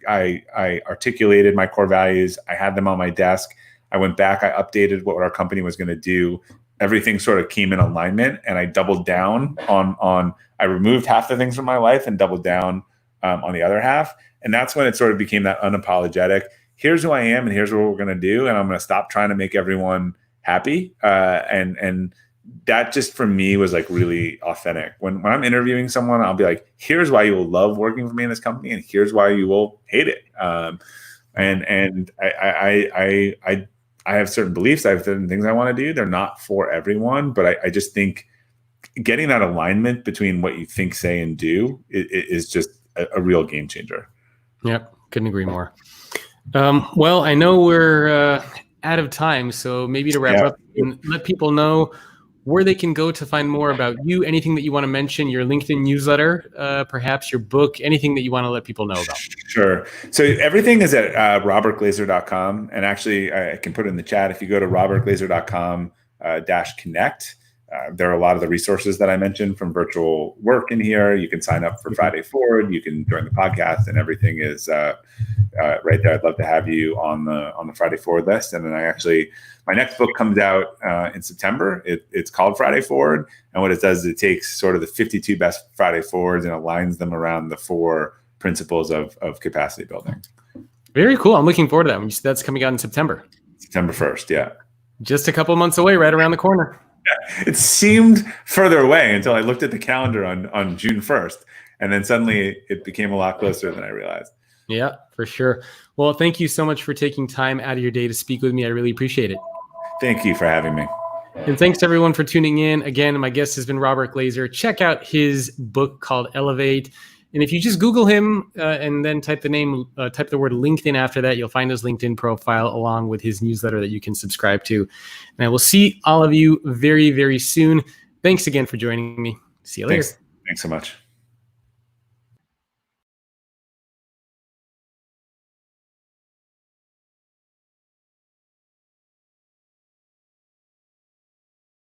I articulated my core values. I had them on my desk. I went back, I updated what our company was going to do. Everything sort of came in alignment, and I doubled down on I removed half the things from my life and doubled down on the other half. And that's when it sort of became that unapologetic, here's who I am and here's what we're going to do. And I'm going to stop trying to make everyone happy and that just for me was like really authentic. When I'm interviewing someone, I'll be like, here's why you will love working for me in this company, and here's why you will hate it. And I have certain beliefs. I have certain things I want to do. They're not for everyone, but I just think getting that alignment between what you think, say, and do is just a real game changer. Yep, couldn't agree more. Well, I know we're out of time, so maybe to wrap up and let people know where they can go to find more about you, anything that you want to mention, your LinkedIn newsletter, perhaps your book, anything that you want to let people know about. Sure. So everything is at robertglazer.com. And actually, I can put it in the chat. If you go to robertglazer.com-connect, there are a lot of the resources that I mentioned from virtual work in here. You can sign up for Friday Forward. You can join the podcast, and everything is right there. I'd love to have you on the Friday Forward list. And then my next book comes out in September. It's called Friday Forward. And what it does is it takes sort of the 52 best Friday Forwards and aligns them around the 4 principles of capacity building. Very cool. I'm looking forward to that. That's coming out in September. September 1st. Yeah. Just a couple of months away, right around the corner. It seemed further away until I looked at the calendar on June 1st. And then suddenly it became a lot closer than I realized. Yeah, for sure. Well, thank you so much for taking time out of your day to speak with me. I really appreciate it. Thank you for having me. And thanks to everyone for tuning in. Again, my guest has been Robert Glazer. Check out his book called Elevate. And if you just Google him and then type the word LinkedIn after that, you'll find his LinkedIn profile along with his newsletter that you can subscribe to. And I will see all of you very, very soon. Thanks again for joining me. See you later. Thanks so much.